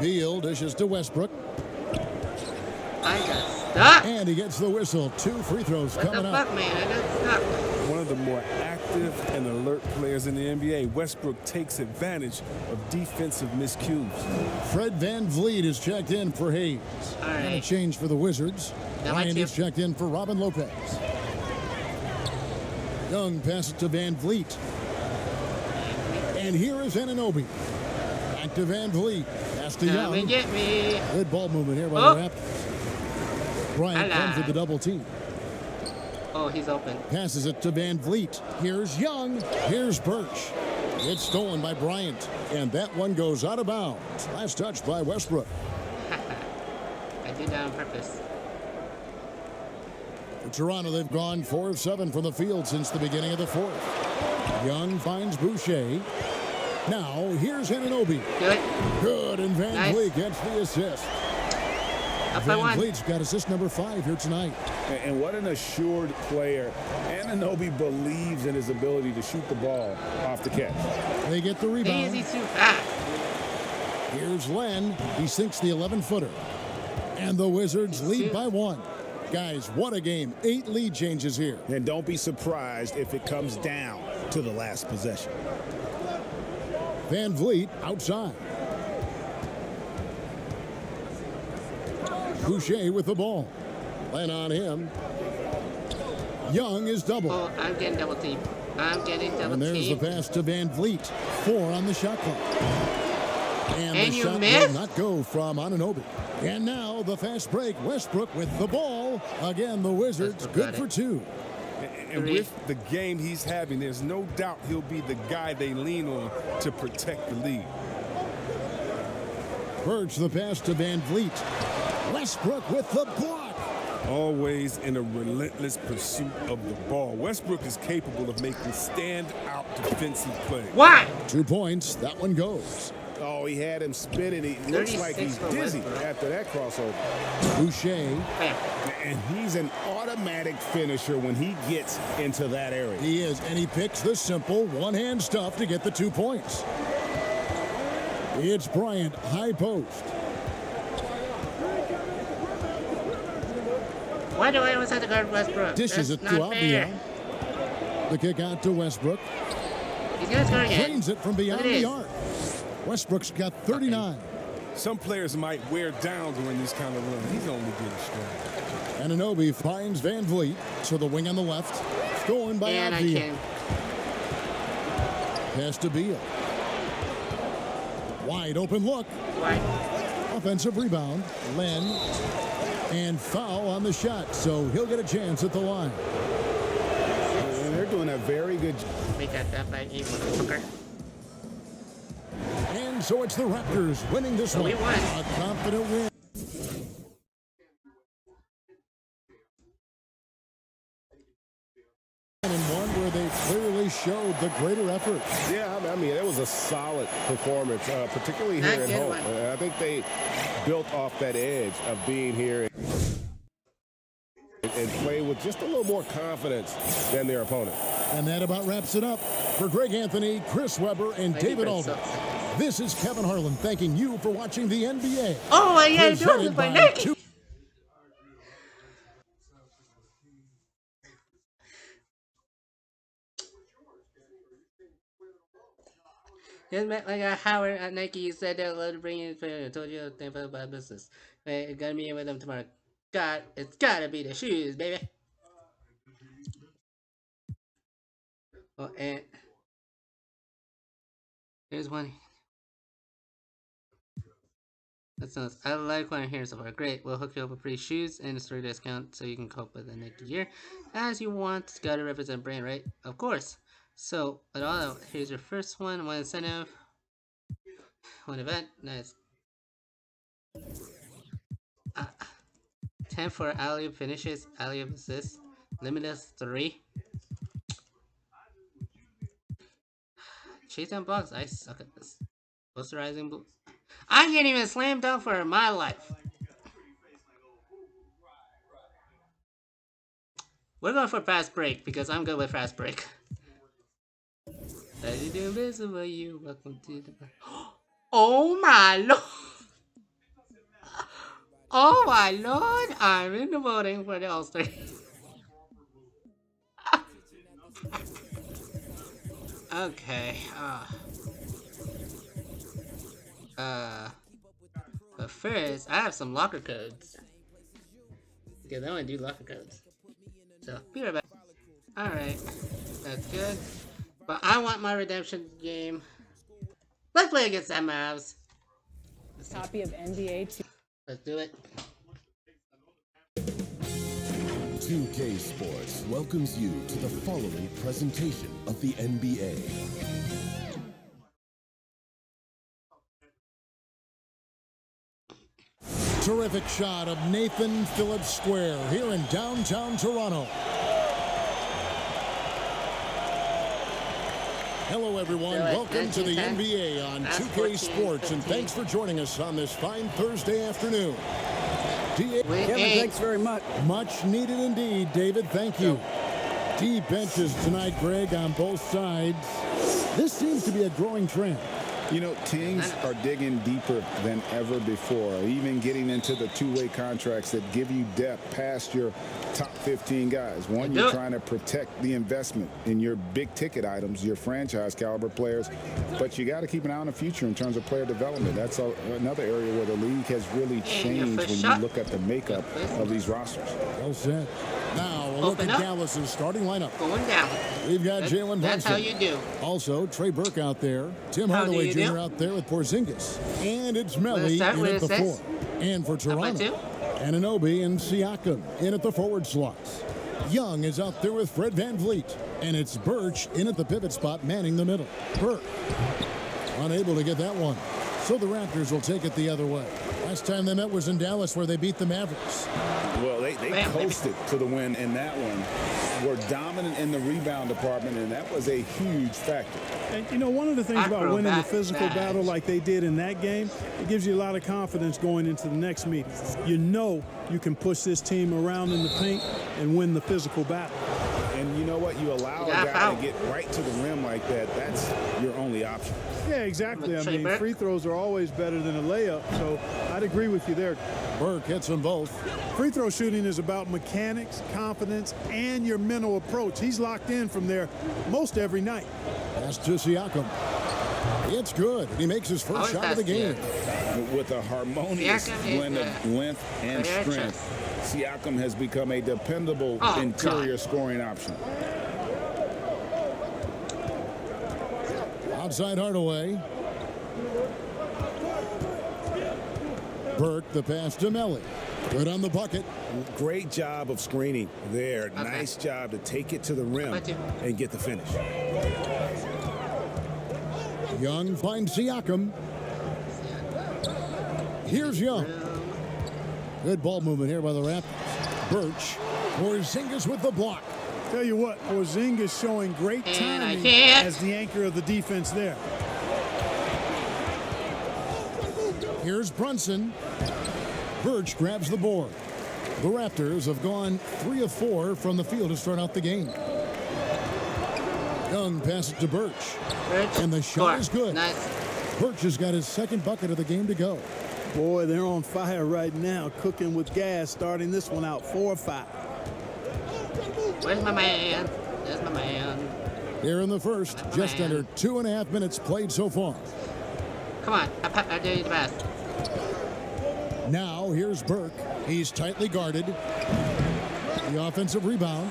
Beal dishes to Westbrook. I got stuck. And he gets the whistle. 2 free throws What the coming fuck, up. man? I got stuck. One of the more active and alert players in the NBA, Westbrook takes advantage of defensive miscues. Fred Van Vliet is checked in for Hayes. All And a right. change for the Wizards. Now my Ryan tip. is checked in for Robin Lopez. Young passes to Van Vliet. And here is Anunoby. Back to Van Vliet. Pass to Come and Young. get me. Good ball movement here by Oh. the Raptors. Bryant Hello. comes with the double team. Oh, he's open. Passes it to Van Vliet. Here's Young. Here's Birch. It's stolen by Bryant. And that one goes out of bounds. Last touch by Westbrook. I did that on purpose. For Toronto, they've gone 4 of 7 from the field since the beginning of the fourth. Young finds Boucher. Now, here's Anunoby. Do it. Good, and Van Nice. Vliet gets the assist. Up by Van one. Vliet's got assist number 5 here tonight. And what an assured player. Anunoby believes in his ability to shoot the ball off the catch. They get the rebound. Easy too fast. Here's Len. He sinks the 11-footer. And the Wizards lead by 1. Guys, what a game. 8 lead changes here. And don't be surprised if it comes down to the last possession. Van Vliet outside. Boucher with the ball. Len on him. Young is double. Oh, I'm getting double team. I'm getting double And there's the team. pass to Van Vliet. 4 on the shot clock. And And the you shot missed? will not go from Anunoby. And now the fast break. Westbrook with the ball. Again, the Wizards Westbrook good got for it. 2. And Three. with the game he's having, there's no doubt he'll be the guy they lean on to protect the lead. Birch the pass to Van Vliet. Westbrook with the block. Always in a relentless pursuit of the ball. Westbrook is capable of making stand-out defensive plays. What? 2 points. That one goes. Oh, he had him spinning. He looks like 36 he's for dizzy Westbrook. after that crossover. Boucher. Bam. And he's an automatic finisher when he gets into that area. He is, and he picks the simple one-hand stuff to get the 2 points. It's Bryant, high post. Why do I always have to guard Westbrook? Dishes That's it to not fair. Avia. The kick out to Westbrook. He's gonna score again. Drains it from beyond Look at the this. arc. Westbrook's got 39. Some players might wear down during this kind of run. He's only getting strong. Anunoby finds Van Vliet to the wing on the left. Stolen by And I Avia. can. Pass to Beal. Wide open look. Why? Offensive rebound. Len. And foul on the shot, so he'll get a chance at the line. And they're doing a very good job. Make that by you, motherfucker. And so it's the Raptors winning this So one. we won. A confident win. And one where they clearly showed the greater effort. Yeah, I mean, it was a solid performance, particularly here Not at good home. one. I think they built off that edge of being here and play with just a little more confidence than their opponent. And that about wraps it up. For Greg Anthony, Chris Webber, and My David defense Aldridge, sucks. this is Kevin Harlan thanking you for watching the NBA. Oh, I gotta do it Presented with my by Nike. two- Just like Howard at Nike said they'll love to bring in. I told you thing about business. But gotta meet with them tomorrow. God, it's gotta be the shoes, baby. Oh, and here's one. That's nice. I like what I'm hearing so far. Great. We'll hook you up with free shoes and a store discount so you can cope with the next year as you want. Gotta represent brand, right? Of course. So, at all, here's your first one incentive, one event. Nice. 10 for alley finishes, alley assists, limited 3. Chase down blocks. I suck at this. Posterizing blue. I can't even slam dunk for my life. We're going for fast break because I'm good with fast break. Ready to invisible you. Welcome to the. Oh my lord! Oh my lord! I'm in the voting for the All-Star. Okay. But first, I have some locker codes. Because I want to do locker codes. So, be right back. Alright. That's good. But I want my redemption game. Let's play against that Mavs. Copy of NBA 2. Let's do it. 2K Sports welcomes you to the following presentation of the NBA. Terrific shot of Nathan Phillips Square here in downtown Toronto. Hello, everyone. Welcome to the NBA on 2K Sports, and thanks for joining us on this fine Thursday afternoon. Kevin, thanks very much. Much needed indeed, David. Thank you. Deep benches tonight, Greg, on both sides. This seems to be a growing trend. You know, teams are digging deeper than ever before, even getting into the two-way contracts that give you depth past your top 15 guys. One, you're trying to protect the investment in your big-ticket items, your franchise-caliber players, but you got to keep an eye on the future in terms of player development. That's another area where the league has really changed when you look at the makeup of these rosters. Well said. Now, a look at Dallas's starting lineup. Going down. We've got Jalen Brunson. That's how you do. Also, Trey Burke out there. Tim Hardaway Jr. out there with Porzingis. And it's Melly in at the 4. And for Toronto, Anunoby and Siakam in at the forward slots. Young is out there with Fred VanVleet. And it's Birch in at the pivot spot, manning the middle. Burke unable to get that one. So the Raptors will take it the other way. Last time they met was in Dallas, where they beat the Mavericks. Well, they coasted to the win in that one. Were dominant in the rebound department, and that was a huge factor. And, you know, one of the things about winning the physical battle like they did in that game, it gives you a lot of confidence going into the next meeting. You know you can push this team around in the paint and win the physical battle. And you know what? You allow a guy to get right to the rim like that, that's your only option. Yeah, exactly. I mean, free throws are always better than a layup, so I'd agree with you there. Burke hits them both. Free throw shooting is about mechanics, confidence, and your mental approach. He's locked in from there most every night. Pass to Siakam. It's good. He makes his first shot of the game. With a harmonious blend of length and strength, Siakam has become a dependable interior scoring option. Outside Hardaway. Burke, the pass to Melly. Good on the bucket. Great job of screening there. Nice job to take it to the rim and get the finish. Young finds Siakam. Here's Young. Good ball movement here by the Raptors. Birch. Porzingis with the block. Tell you what, Porzingis showing great timing as the anchor of the defense there. Here's Brunson. Birch grabs the board. The Raptors have gone 3 of 4 from the field to start out the game. Young passes to Birch. And the shot is good. Nice. Birch has got his second bucket of the game to go. Boy, they're on fire right now, cooking with gas, starting this one out 4-5. Where's my man? There's my man. Here in the first, just under 2.5 minutes played so far. Come on, I do the best. Now here's Burke. He's tightly guarded. The offensive rebound.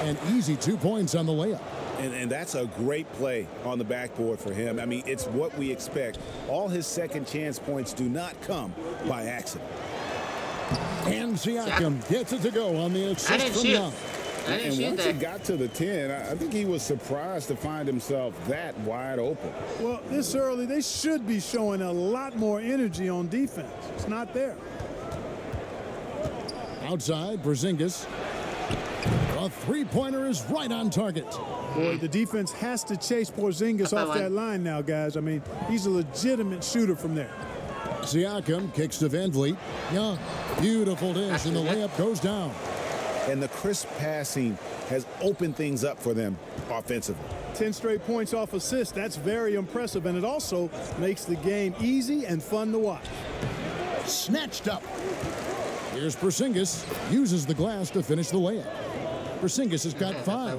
And easy 2 points on the layup. And that's a great play on the backboard for him. I mean, it's what we expect. All his second chance points do not come by accident. And Siakam gets it to go on the assist from Young. And once he got to the 10, I think he was surprised to find himself that wide open. Well, this early, they should be showing a lot more energy on defense. It's not there. Outside, Porzingis. A three-pointer is right on target. Boy, the defense has to chase Porzingis off that line now, guys. I mean, he's a legitimate shooter from there. Siakam kicks to VanVleet. Young, beautiful dish, and the layup goes down. And the crisp passing has opened things up for them offensively. 10 straight points off assists. That's very impressive, and it also makes the game easy and fun to watch. Snatched up. Here's Porzingis. Uses the glass to finish the layup. Porzingis has got 5.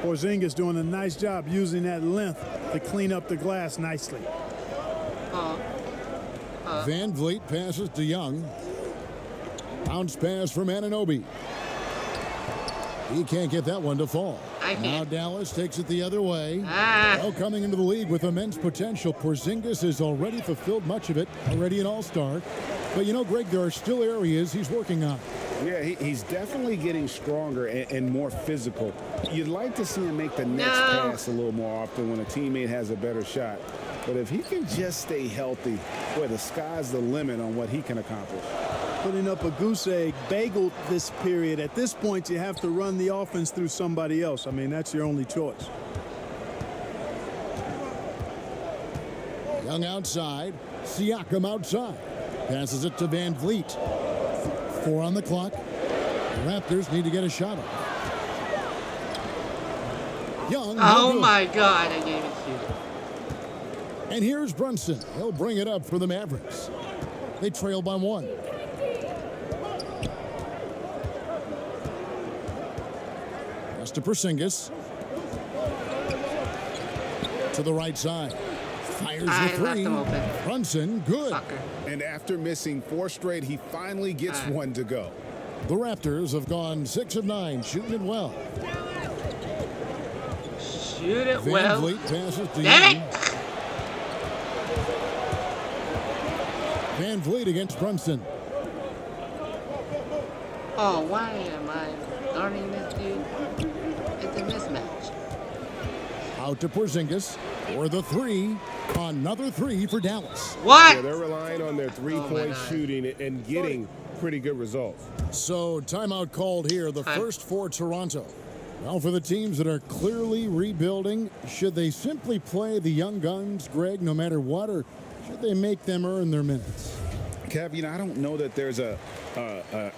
Porzingis doing a nice job using that length to clean up the glass nicely. VanVleet passes to Young. Bounce pass from Anunoby. He can't get that one to fall. Now Dallas takes it the other way. Well, coming into the league with immense potential, Porzingis has already fulfilled much of it, already an all-star. But you know, Greg, there are still areas he's working on. Yeah, he's definitely getting stronger and more physical. You'd like to see him make the next pass a little more often when a teammate has a better shot. But if he can just stay healthy, boy, the sky's the limit on what he can accomplish. Putting up a goose egg, bageled this period. At this point, you have to run the offense through somebody else. I mean, that's your only choice. Young outside. Siakam outside. Passes it to Van Vliet. 4 on the clock. The Raptors need to get a shot up. Young. Oh my God, I gave it to you. And here's Brunson. He'll bring it up for the Mavericks. They trail by 1. Pass to Porzingis. To the right side. Fires the 3. Brunson, good. Fucker. And after missing 4 straight, he finally gets one to go. The Raptors have gone 6 of 9, shooting it well. Shoot it Van well. Vliet passes to Damn Young. it! Van Vliet against Brunson. Oh, why am I guarding this dude? It's a mismatch. Out to Porzingis for the 3. Another 3 for Dallas. What? Yeah, they're relying on their three-point shooting and getting pretty good results. So timeout called here, the first for Toronto. Well, for the teams that are clearly rebuilding, should they simply play the young guns, Greg, no matter what, or should they make them earn their minutes? Kev, I don't know that there's a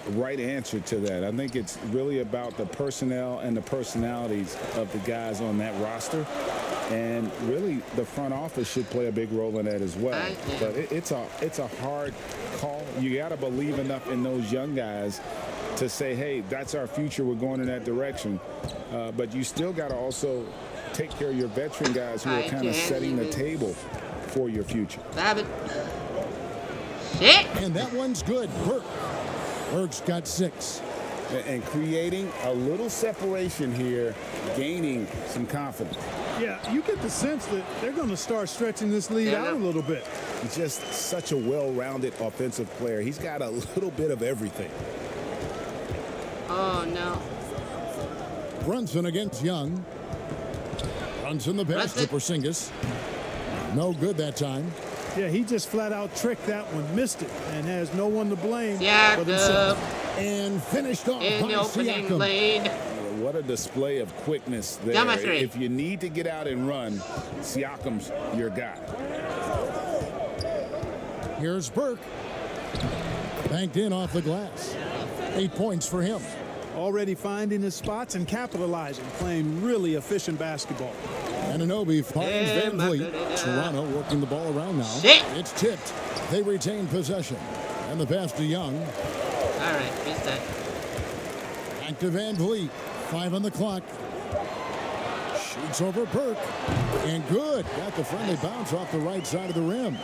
right answer to that. I think it's really about the personnel and the personalities of the guys on that roster. And really, the front office should play a big role in that as well. But it's a hard call. You got to believe enough in those young guys to say, hey, that's our future. We're going in that direction. But you still got to also take care of your veteran guys who are kind of setting the table for your future. Shit. And that one's good. Burke's got 6. And creating a little separation here, gaining some confidence. Yeah, you get the sense that they're going to start stretching this lead out a little bit. He's just such a well-rounded offensive player. He's got a little bit of everything. Oh, no. Brunson against Young. Brunson the pass to Porzingis. No good that time. Yeah, he just flat out tricked that one, missed it, and has no one to blame but himself. And finished off in the opening lane. What a display of quickness there. Got my 3. If you need to get out and run, Siakam's your guy. Here's Burke. Banked in off the glass. 8 points for him. Already finding his spots and capitalizing, playing really efficient basketball. Anunoby finds Van Vliet. Toronto working the ball around now. It's tipped. They retain possession. And the pass to Young. All right, reset. Back to Van Vliet. 5 on the clock. Shoots over Burke. And good. Got the friendly bounce off the right side of the rim.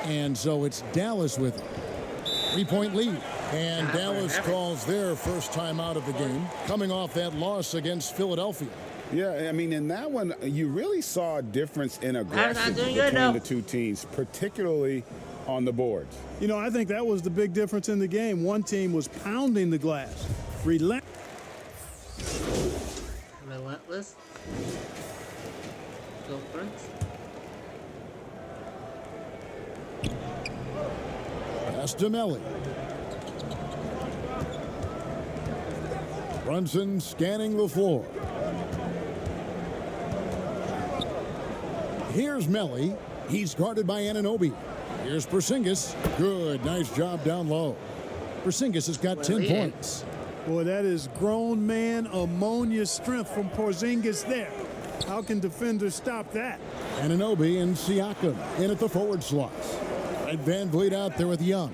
And so it's Dallas with it. 3-point lead. And Dallas calls their first time out of the game, coming off that loss against Philadelphia. Yeah, I mean, in that one, you really saw a difference in aggression between the two teams, particularly on the boards. You know, I think that was the big difference in the game. One team was pounding the glass. Relentless. Go first. Pass to Melly. Brunson scanning the floor. Here's Melly. He's guarded by Anunoby. Here's Porzingis. Good. Nice job down low. Porzingis has got 10 points. Boy, that is grown man ammonia strength from Porzingis there. How can defenders stop that? Anunoby and Siakam in at the forward slots. And Van Vliet out there with Young.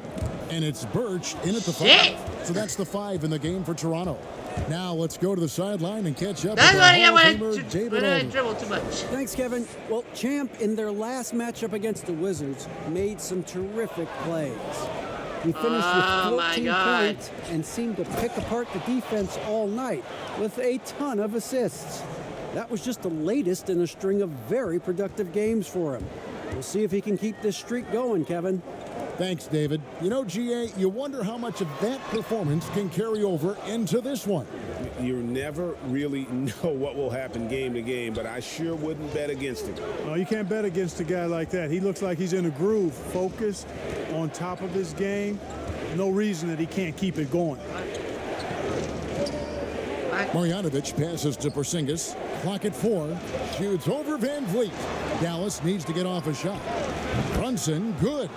And it's Birch in at the 5. So that's the 5 in the game for Toronto. Now let's go to the sideline and catch up with our Hall of Famer, David Aldridge. Dribble too much. Thanks, Kevin. Well, Champ, in their last matchup against the Wizards, made some terrific plays. He finished with 14 points and seemed to pick apart the defense all night with a ton of assists. That was just the latest in a string of very productive games for him. We'll see if he can keep this streak going, Kevin. Thanks, David. You know, GA, you wonder how much of that performance can carry over into this one. You never really know what will happen game to game, but I sure wouldn't bet against him. No, you can't bet against a guy like that. He looks like he's in a groove, focused, on top of his game. No reason that he can't keep it going. Marjanovic passes to Porzingis. Clock at 4. Shoots over Van Vliet. Dallas needs to get off a shot. Brunson, good.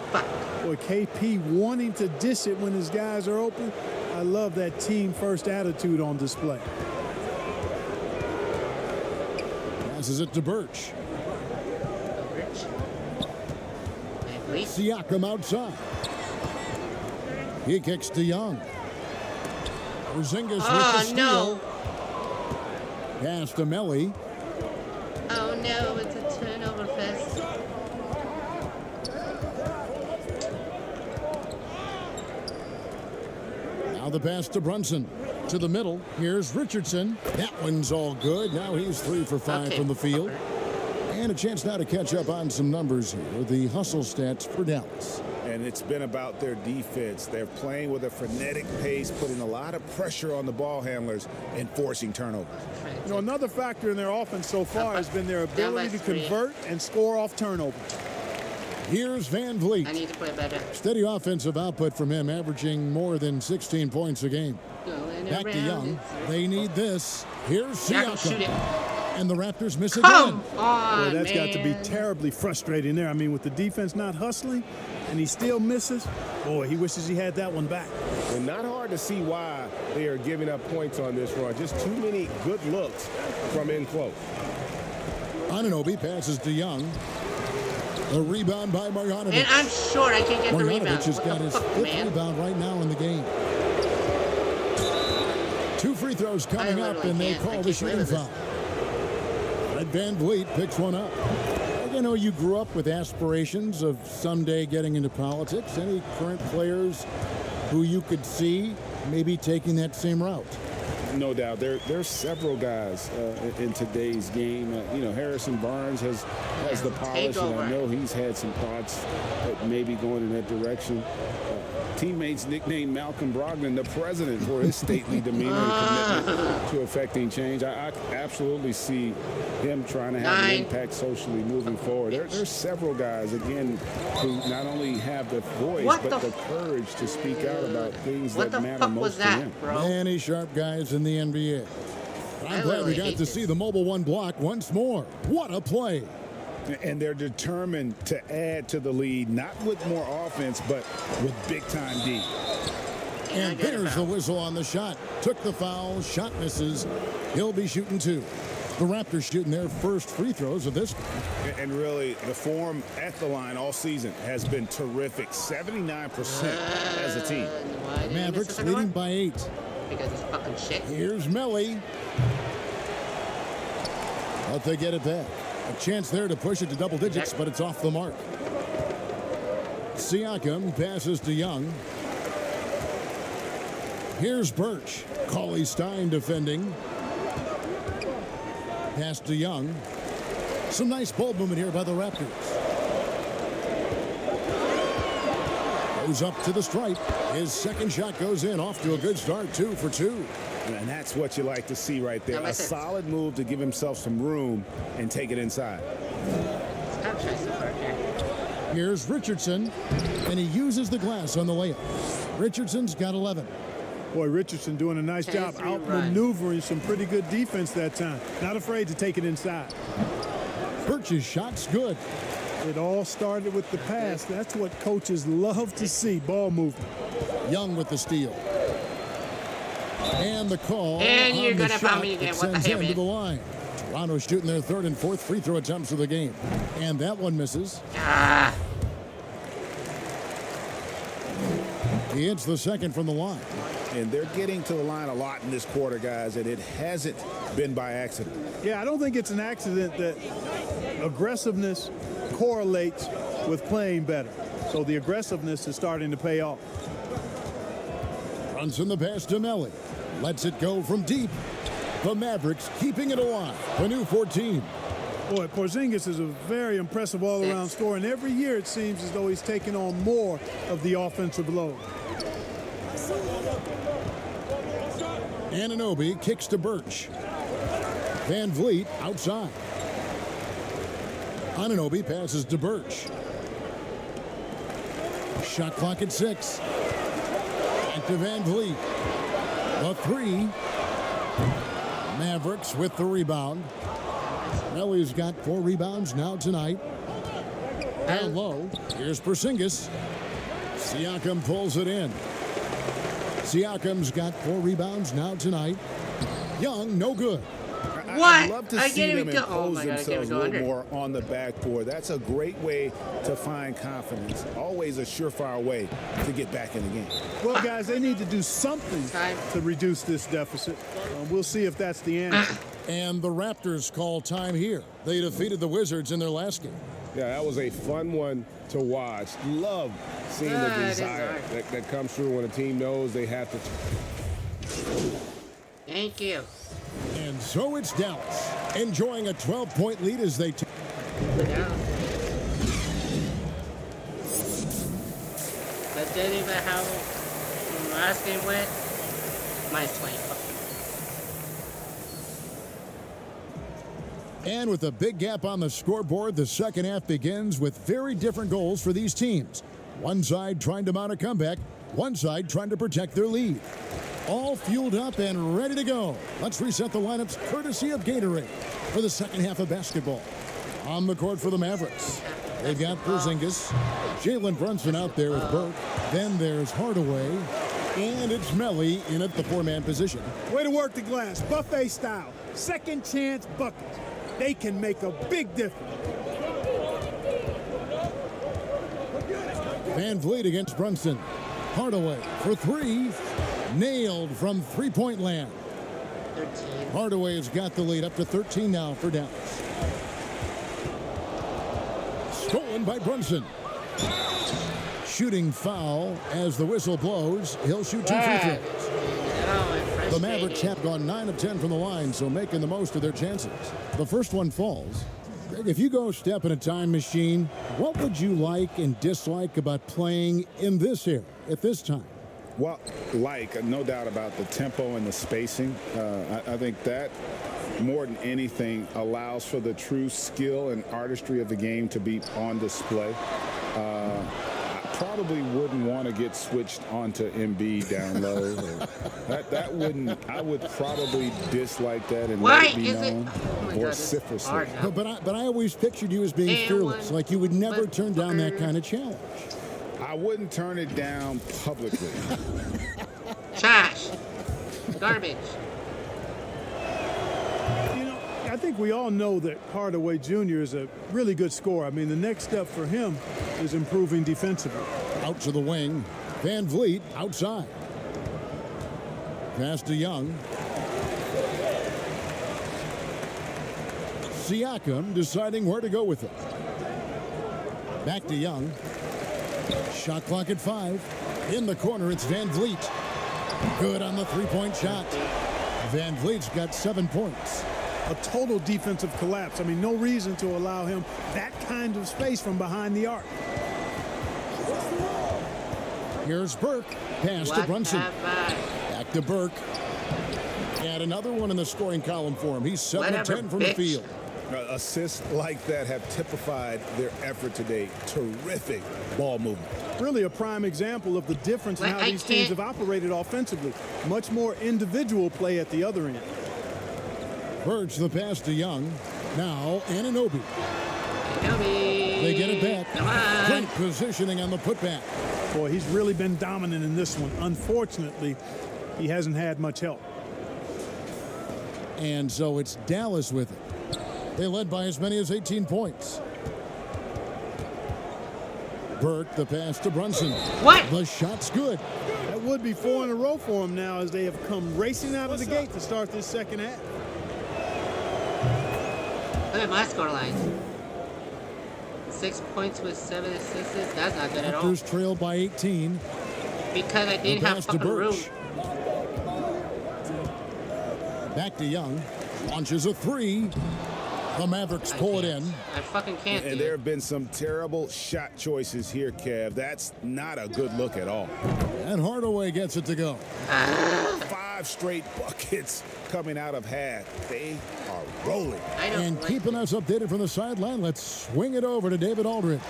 Boy, KP wanting to dish it when his guys are open. I love that team first attitude on display. Passes it to Birch. Siakam outside. He kicks to Young. Porzingis with the steal. No. Pass to Melly. Oh no, it's a turnover fest. Now the pass to Brunson. To the middle. Here's Richardson. That one's all good. Now he's 3 for 5 from the field. And a chance now to catch up on some numbers here. The hustle stats for Dallas. And it's been about their defense. They're playing with a frenetic pace, putting a lot of pressure on the ball handlers and forcing turnovers. You know, another factor in their offense so far has been their ability to convert and score off turnovers. Here's Van Vliet. I need to play better. Steady offensive output from him, averaging more than 16 points a game. Back to Young. They need this. Here's Siakam. And the Raptors miss again. Come on, Boy, that's got to be man. terribly frustrating there. I mean, with the defense not hustling and he still misses, boy, he wishes he had that one back. And not hard to see why they are giving up points on this run. Just too many good looks from in close. Anunoby passes to Young. A rebound by Marjanovic. And I'm short. I can't get the rebound. Marjanovic has got his 5th rebound right now in the game. 2 free throws coming up, and they call the shooting foul. Fred Van Vliet picks one up. I know you grew up with aspirations of someday getting into politics. Any current players who you could see maybe taking that same route? No doubt. There's several guys in today's game. You know, Harrison Barnes has the polish, and I know he's had some thoughts that maybe going in that direction. Teammates nicknamed Malcolm Brogdon the president for his stately demeanor and commitment to affecting change. I absolutely see him trying to have an impact socially moving forward. There's several guys, again, who not only have the voice but the courage to speak out about things that matter most to him. Many sharp guys in the NBA. I'm glad we got to see the Mobile One block once more. What a play. And they're determined to add to the lead, not with more offense, but with big-time D. And there's the whistle on the shot. Took the foul, shot misses. He'll be shooting 2. The Raptors shooting their first free throws of this. And really, the form at the line all season has been terrific. 79% as a team. Mavericks leading by 8. Because it's fucking shit. Here's Melly. But they get it back. A chance there to push it to double digits, but it's off the mark. Siakam passes to Young. Here's Birch. Cauley Stein defending. Pass to Young. Some nice ball movement here by the Raptors. Goes up to the stripe. His second shot goes in. Off to a good start. 2 for 2. And that's what you like to see right there. A solid move to give himself some room and take it inside. Here's Richardson, and he uses the glass on the layup. Richardson's got 11. Boy, Richardson doing a nice job outmaneuvering some pretty good defense that time. Not afraid to take it inside. Birch's shot's good. It all started with the pass. That's what coaches love to see, ball movement. Young with the steal. And the call. And you're going to find me again. What the hell, man? To the line. Toronto shooting their 3rd and 4th free throw attempts of the game. And that one misses. He hits the 2nd from the line. And they're getting to the line a lot in this quarter, guys, and it hasn't been by accident. Yeah, I don't think it's an accident that aggressiveness correlates with playing better. So the aggressiveness is starting to pay off. Brunson the pass to Melly. Lets it go from deep. The Mavericks keeping it alive. A new 14. Boy, Porzingis is a very impressive all-around scorer, and every year it seems as though he's taking on more of the offensive load. Anunoby kicks to Birch. Van Vliet outside. Anunoby passes to Birch. Shot clock at 6. Back to Van Vliet. A 3. Mavericks with the rebound. Melly's got 4 rebounds now tonight. Down low. Here's Porzingis. Siakam pulls it in. Siakam's got 4 rebounds now tonight. Young, no good. What? I'd love to I see can't them even go. Oh impose my God, I can't themselves even a go little under. more on the backboard. That's a great way to find confidence. Always a surefire way to get back in the game. Well, guys, they need to do something to reduce this deficit. We'll see if that's the answer. And the Raptors call time here. They defeated the Wizards in their last game. Yeah, that was a fun one to watch. Love seeing the desire that comes through when a team knows they have to. Thank you. And so it's Dallas, enjoying a 12-point lead as they take. But then even how last game went, mine's playing. And with a big gap on the scoreboard, the second half begins with very different goals for these teams. One side trying to mount a comeback, one side trying to protect their lead. All fueled up and ready to go. Let's reset the lineups courtesy of Gatorade for the second half of basketball. On the court for the Mavericks, they've got Porzingis, Jalen Brunson out there with Burke. Then there's Hardaway, and it's Melly in at the 4-man position. Way to work the glass, buffet style. Second chance buckets. They can make a big difference. Van Vliet against Brunson. Hardaway for 3. Nailed from three-point land. 13. Hardaway's got the lead up to 13 now for Dallas. Stolen by Brunson. Shooting foul as the whistle blows. He'll shoot 2 free throws. The Mavericks have gone 9 of 10 from the line, so making the most of their chances. The first one falls. Greg, if you go step in a time machine, what would you like and dislike about playing in this era at this time? Well, no doubt about the tempo and the spacing. I think that, more than anything, allows for the true skill and artistry of the game to be on display. I probably wouldn't want to get switched onto Embiid down low. That wouldn't. I would probably dislike that and let it be known vociferously. But I always pictured you as being fearless, like you would never turn down that kind of challenge. I wouldn't turn it down publicly. Trash. Garbage. You know, I think we all know that Hardaway Jr. is a really good scorer. I mean, the next step for him is improving defensively. Out to the wing. Van Vliet outside. Pass to Young. Siakam deciding where to go with it. Back to Young. Shot clock at 5. In the corner, it's Van Vliet. Good on the three-point shot. Van Vliet's got 7 points. A total defensive collapse. I mean, no reason to allow him that kind of space from behind the arc. Here's Burke. Pass to Brunson. Back to Burke. And another one in the scoring column for him. He's 7 of 10 from the field. Assists like that have typified their effort today. Terrific ball movement. Really a prime example of the difference in how these teams have operated offensively. Much more individual play at the other end. Birch the pass to Young. Now Anunoby. They get it back. Great positioning on the putback. Boy, he's really been dominant in this one. Unfortunately, he hasn't had much help. And so it's Dallas with it. They led by as many as 18 points. Burke, the pass to Brunson. What? The shot's good. That would be 4 in a row for him now as they have come racing out of the gate to start this second half. Look at my score line. 6 points with 7 assists. That's not good at all. Raptors trail by 18. Because I didn't have fucking room. Back to Young. Launches a 3. The Mavericks pull it in. I fucking can't. And there have been some terrible shot choices here, Kev. That's not a good look at all. And Hardaway gets it to go. 5 straight buckets coming out of half. They are rolling. And keeping us updated from the sideline, let's swing it over to David Aldridge.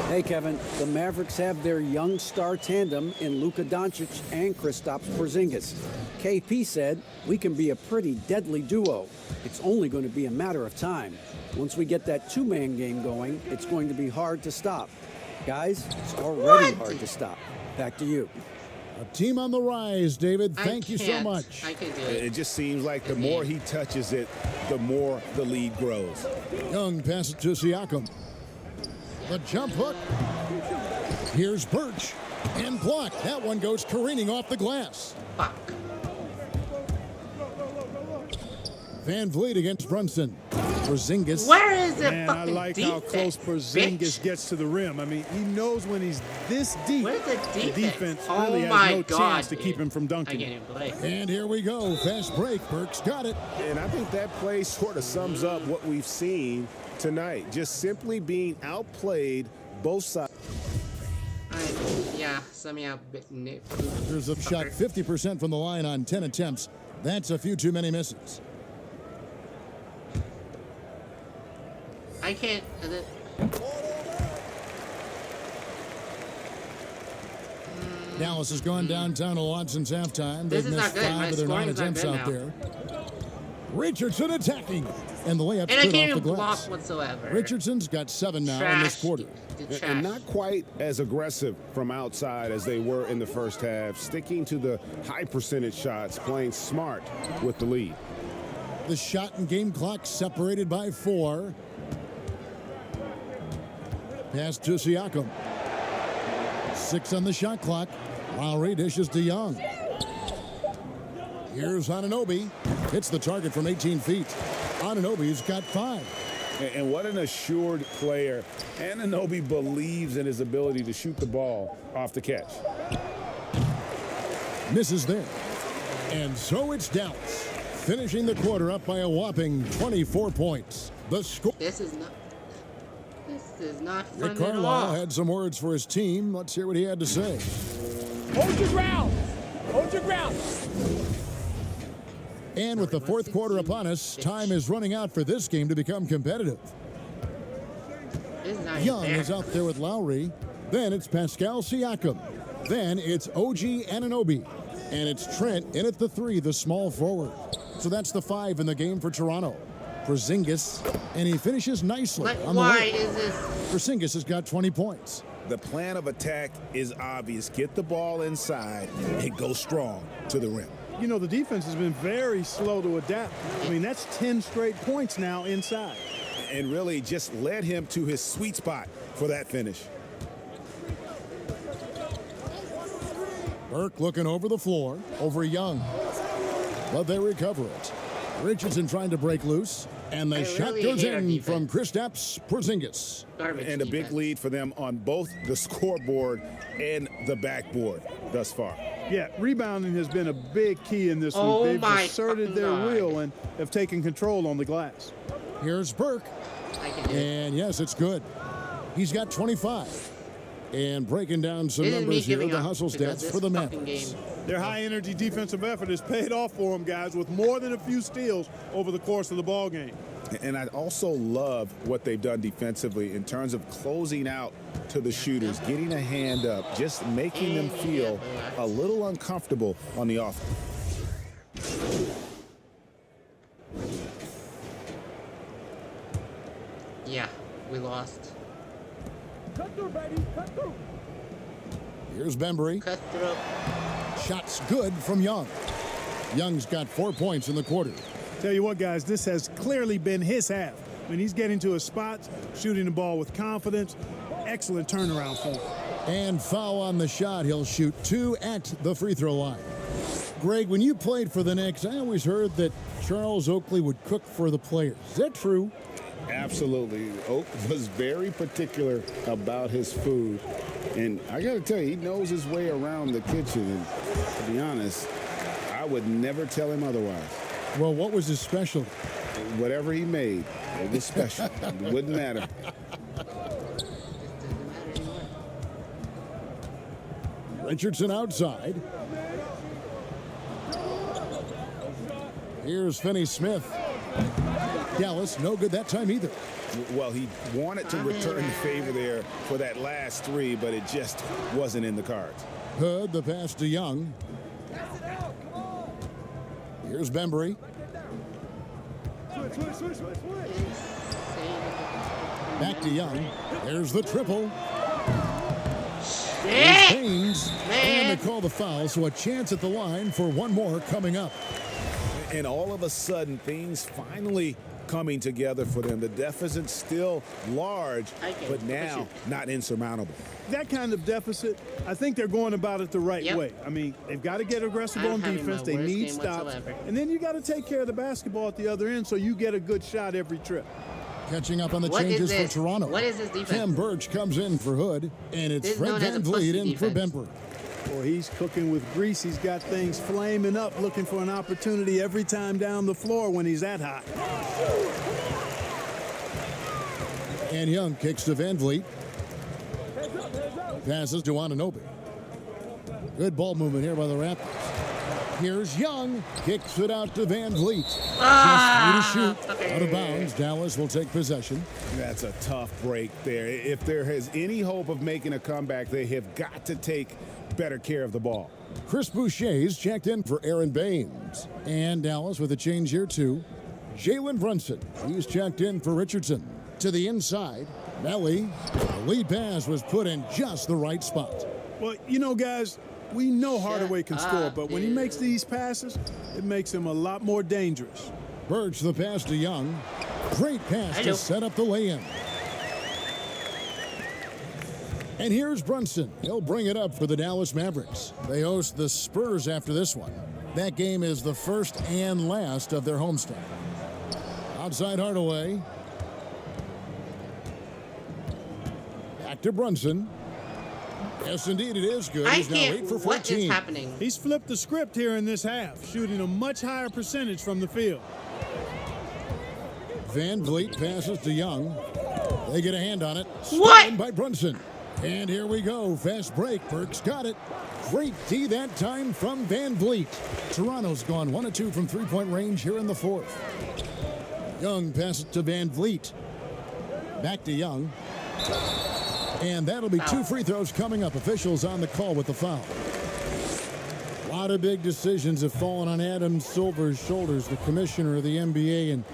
Hey, Kevin, the Mavericks have their young star tandem in Luka Doncic and Kristaps Porzingis. KP said, "We can be a pretty deadly duo. It's only going to be a matter of time. Once we get that two-man game going, it's going to be hard to stop." Guys, it's already hard to stop. Back to you. A team on the rise, David. Thank you so much. I can do it. It just seems like the more he touches it, the more the lead grows. Young passes to Siakam. The jump hook. Here's Birch. And blocked. That one goes careening off the glass. Fuck. Van Vliet against Brunson. Porzingis. Where is it? Man, I like how close Porzingis gets to the rim. I mean, he knows when he's this deep, Where's the defense? really has no chance to keep him from dunking. I can't even play. And here we go. Fast break. Burke's got it. And I think that play sort of sums up what we've seen tonight. Just simply being outplayed both sides. Yeah, somehow Nick. There's a shot 50% from the line on 10 attempts. That's a few too many misses. I can't. Dallas has gone downtown a lot since halftime. This They've is not missed good. 5 My of their 9 scoring's not attempts good out now. there. Richardson attacking. And the layup's And I good can't off even the block glass. whatsoever. Richardson's got 7 now in this quarter. And not quite as aggressive from outside as they were in the first half, sticking to the high percentage shots, playing smart with the lead. The shot and game clock separated by 4. Pass to Siakam. 6 on the shot clock. Lowry dishes to Young. Here's Anunoby. Hits the target from 18 feet. Anunoby's got 5. And what an assured player. Anunoby believes in his ability to shoot the ball off the catch. Misses there. And so it's Dallas, finishing the quarter up by a whopping 24 points. The score. This is not fun Rick at Carlisle all. had some words for his team. Let's hear what he had to say. Hold your ground. Hold your ground. And with the fourth quarter upon us, time is running out for this game to become competitive. This is not Young fair. is out there with Lowry. Then it's Pascal Siakam. Then it's OG Anunoby. And it's Trent in at the 3, the small forward. So that's the 5 in the game for Toronto. Porzingis, and he finishes nicely on the why way. is this? Porzingis has got 20 points. The plan of attack is obvious. Get the ball inside and go strong to the rim. You know, the defense has been very slow to adapt. I mean, that's 10 straight points now inside. And really just led him to his sweet spot for that finish. Burke looking over the floor, over Young. But they recover it. Richardson trying to break loose. And the shot goes in from Kristaps Porzingis. And a big lead for them on both the scoreboard and the backboard thus far. Yeah, rebounding has been a big key in this Oh one. They've my asserted their God. will and have taken control on the glass. Here's Burke. And yes, it's good. He's got 25. And breaking down some This is me numbers here, giving the up hustle because stats this for the fucking Mavericks. game. Their high-energy defensive effort has paid off for them, guys, with more than a few steals over the course of the ball game. And I also love what they've done defensively in terms of closing out to the shooters, getting a hand up, just making them feel a little uncomfortable on the offense. Yeah, we lost. Cut through, baby. Cut through. Here's Bembry. Cutthroat. Shots good from Young. Young's got 4 points in the quarter. Tell you what, guys, this has clearly been his half. When he's getting to his spots, shooting the ball with confidence, excellent turnaround for him. And foul on the shot. He'll shoot 2 at the free throw line. Greg, when you played for the Knicks, I always heard that Charles Oakley would cook for the players. Is that true? Absolutely. Oak was very particular about his food. And I got to tell you, he knows his way around the kitchen. And to be honest, I would never tell him otherwise. Well, what was his specialty? Whatever he made, it was special. It wouldn't matter. Richardson outside. Here's Finney Smith. Dallas, no good that time either. Well, he wanted to return the favor there for that last three, but it just wasn't in the cards. Hood, the pass to Young. Here's Bembry. Back to Young. There's the triple. There's Baines. And they call the foul, so a chance at the line for one more coming up. And all of a sudden, things finally coming together for them. The deficit's still large, but now not insurmountable. That kind of deficit, I think they're going about it the right way. I mean, they've got to get aggressive on defense. They need stops. And then you got to take care of the basketball at the other end so you get a good shot every trip. Catching up on the changes for Toronto. What is this defense? Cam Birch comes in for Hood, and it's Fred VanVleet in for Bembry. Boy, he's cooking with grease. He's got things flaming up, looking for an opportunity every time down the floor when he's that hot. And Young kicks to VanVleet. Passes to Anunoby. Good ball movement here by the Raptors. Here's Young. Kicks it out to VanVleet. Just free to shoot. Out of bounds. Dallas will take possession. That's a tough break there. If there is any hope of making a comeback, they have got to take better care of the ball. Chris Boucher's checked in for Aaron Baines. And Dallas with a change here too. Jalen Brunson. He's checked in for Richardson. To the inside. Melly. The lead pass was put in just the right spot. Well, you know, guys, we know Hardaway can score, but when he makes these passes, it makes him a lot more dangerous. Birch, the pass to Young. Great pass to set up the lay-in. And here's Brunson. He'll bring it up for the Dallas Mavericks. They host the Spurs after this one. That game is the first and last of their homestand. Outside Hardaway. Back to Brunson. Yes, indeed, it is good. He's now 8 for 14. What is happening? He's flipped the script here in this half, shooting a much higher percentage from the field. VanVleet passes to Young. They get a hand on it. What? Stolen by Brunson. And here we go. Fast break. Burks got it. Great D that time from VanVleet. Toronto's gone 1 of 2 from three-point range here in the fourth. Young passes to VanVleet. Back to Young. And that'll be 2 free throws coming up. Officials on the call with the foul. A lot of big decisions have fallen on Adam Silver's shoulders, the commissioner of the NBA. And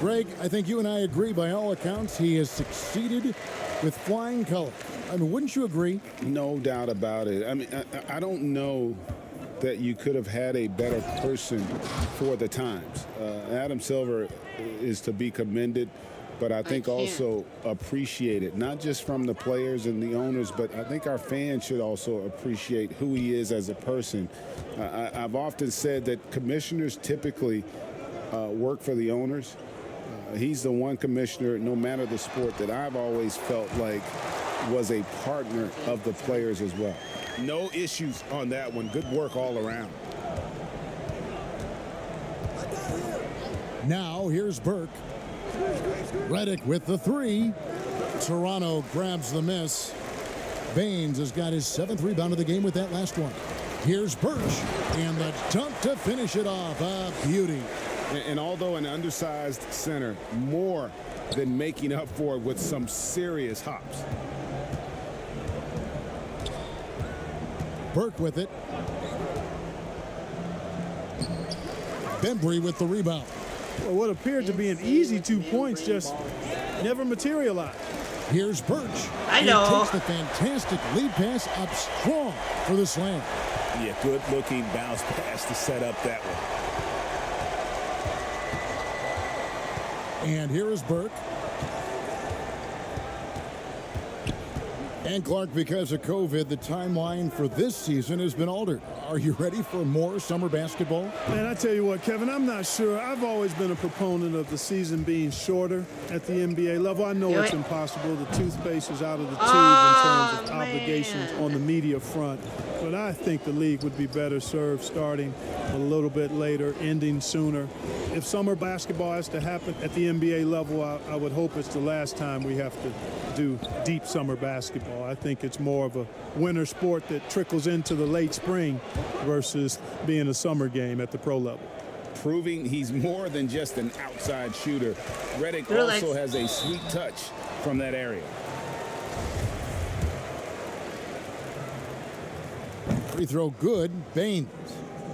Greg, I think you and I agree by all accounts he has succeeded with flying colors. I mean, wouldn't you agree? No doubt about it. I mean, I don't know that you could have had a better person for the times. Adam Silver is to be commended, but I think also appreciated, not just from the players and the owners, but I think our fans should also appreciate who he is as a person. I've often said that commissioners typically work for the owners. He's the one commissioner, no matter the sport, that I've always felt like was a partner of the players as well. No issues on that one. Good work all around. Now here's Burke. Redick with the 3. Toronto grabs the miss. Baines has got his 7th rebound of the game with that last one. Here's Birch, and the dunk to finish it off. A beauty. And although an undersized center, more than making up for it with some serious hops. Burke with it. Bembry with the rebound. Well, what appeared to be an easy 2 points just never materialized. Here's Birch. I know. He takes the fantastic lead pass up strong for the slam. Yeah, good-looking bounce pass to set up that one. And here is Burke. And Clark, because of COVID, the timeline for this season has been altered. Are you ready for more summer basketball? Man, I tell you what, Kevin, I'm not sure. I've always been a proponent of the season being shorter at the NBA level. I know it's impossible. The toothpaste is out of the tube in terms of obligations on the media front. But I think the league would be better served starting a little bit later, ending sooner. If summer basketball has to happen at the NBA level, I would hope it's the last time we have to do deep summer basketball. I think it's more of a winter sport that trickles into the late spring versus being a summer game at the pro level. proving he's more than just an outside shooter. Redick also has a sweet touch from that area. Free throw good, Baines.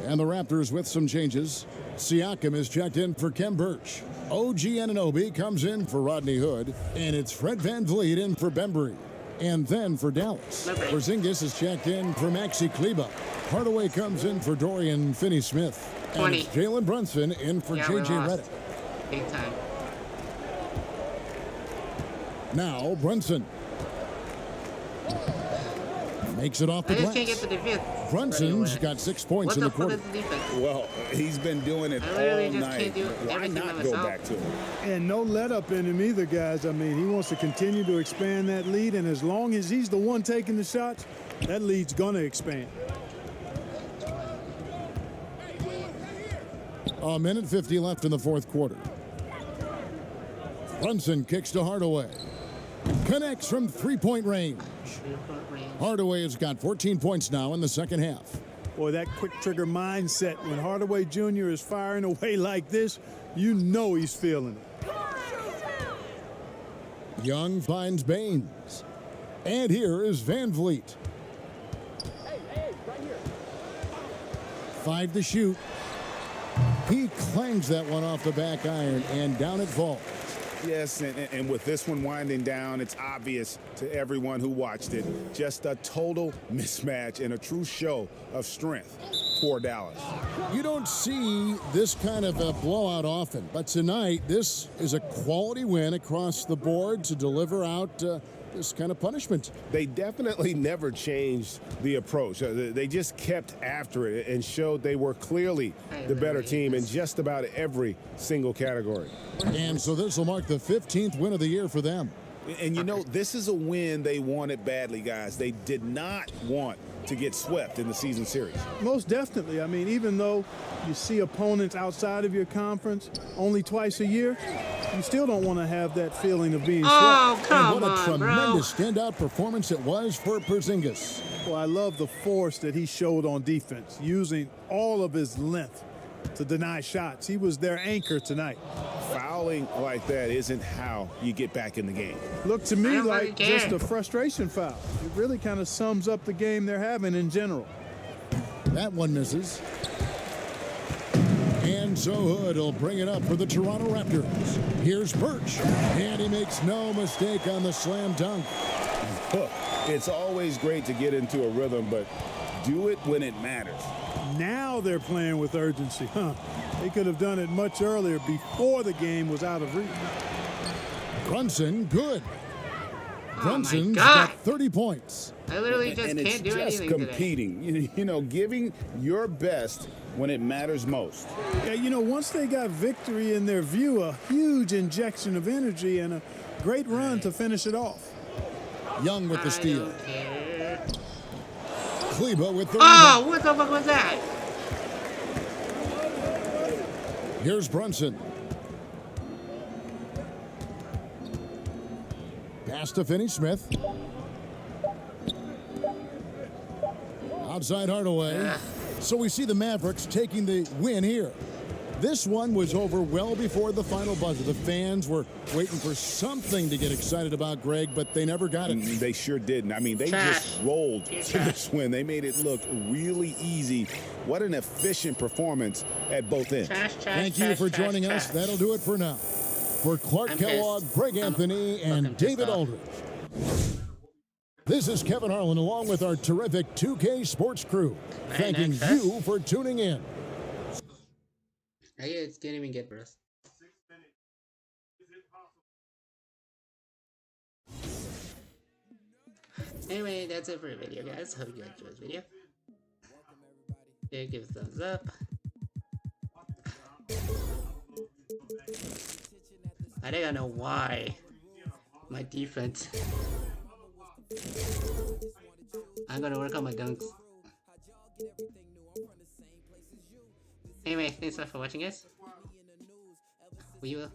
And the Raptors with some changes. Siakam is checked in for Khem Birch. OG Anunoby comes in for Rodney Hood. And it's Fred VanVleet in for Bembry. And then for Dallas, Porzingis is checked in for Maxi Kleber. Hardaway comes in for Dorian Finney-Smith. And it's Jalen Brunson in for J.J. Redick. Big time. Now Brunson makes it off the glass. Can't get the defense. Brunson's got 6 points in the quarter. Well, he's been doing it all night. Why not go back to him? And no let up in him either, guys. I mean, he wants to continue to expand that lead, and as long as he's the one taking the shots, that lead's going to expand. A minute 50 left in the fourth quarter. Brunson kicks to Hardaway. Connects from three-point range. Hardaway has got 14 points now in the second half. Boy, that quick trigger mindset, when Hardaway Jr. is firing away like this, you know he's feeling it. Young finds Baines. And here is VanVleet. 5 to shoot. He clangs that one off the back iron, and down it falls. Yes, and with this one winding down, it's obvious to everyone who watched it. Just a total mismatch and a true show of strength for Dallas. You don't see this kind of a blowout often, but tonight this is a quality win across the board to deliver out this kind of punishment. They definitely never changed the approach. They just kept after it and showed they were clearly the better team in just about every single category. And so this will mark the 15th win of the year for them. And you know, this is a win they wanted badly, guys. They did not want to get swept in the season series. Most definitely. I mean, even though you see opponents outside of your conference only twice a year, you still don't want to have that feeling of being swept. Oh, come and what a on, tremendous standout performance it was for Porzingis. Well, I love the force that he showed on defense, using all of his length to deny shots. He was their anchor tonight. Fouling like that isn't how you get back in the game. Looked to me like just a frustration foul. It really kind of sums up the game they're having in general. That one misses. And so Hood will bring it up for the Toronto Raptors. Here's Birch, and he makes no mistake on the slam dunk. It's always great to get into a rhythm, but do it when it matters. Now they're playing with urgency, huh? They could have done it much earlier, before the game was out of reach. Brunson, good. Brunson's God. got 30 points. I literally just and can't do anything it's just competing. today. You know, giving your best when it matters most. Yeah, you know, once they got victory in their view, a huge injection of energy and a great run to finish it off. Young with the steal. Don't care. Kleber with the Oh, rebound. what the fuck was that? Here's Brunson. Pass to Finney-Smith. Outside Hardaway. So we see the Mavericks taking the win here. This one was over well before the final buzzer. The fans were waiting for something to get excited about, Greg, but they never got it. They sure didn't. I mean, they just rolled to this win. They made it look really easy. What an efficient performance at both ends. Thank you for joining us. That'll do it for now. For Clark Kellogg, Greg Anthony, and David Aldridge. This is Kevin Harlan along with our terrific 2K Sports crew, thanking you for tuning in. It didn't even get for us. Anyway, that's it for the video, guys. Hope you enjoyed this video. Yeah, give a thumbs up. I think I know why. My defense. I'm gonna work on my dunks. Anyway, thanks a lot for watching, guys. We will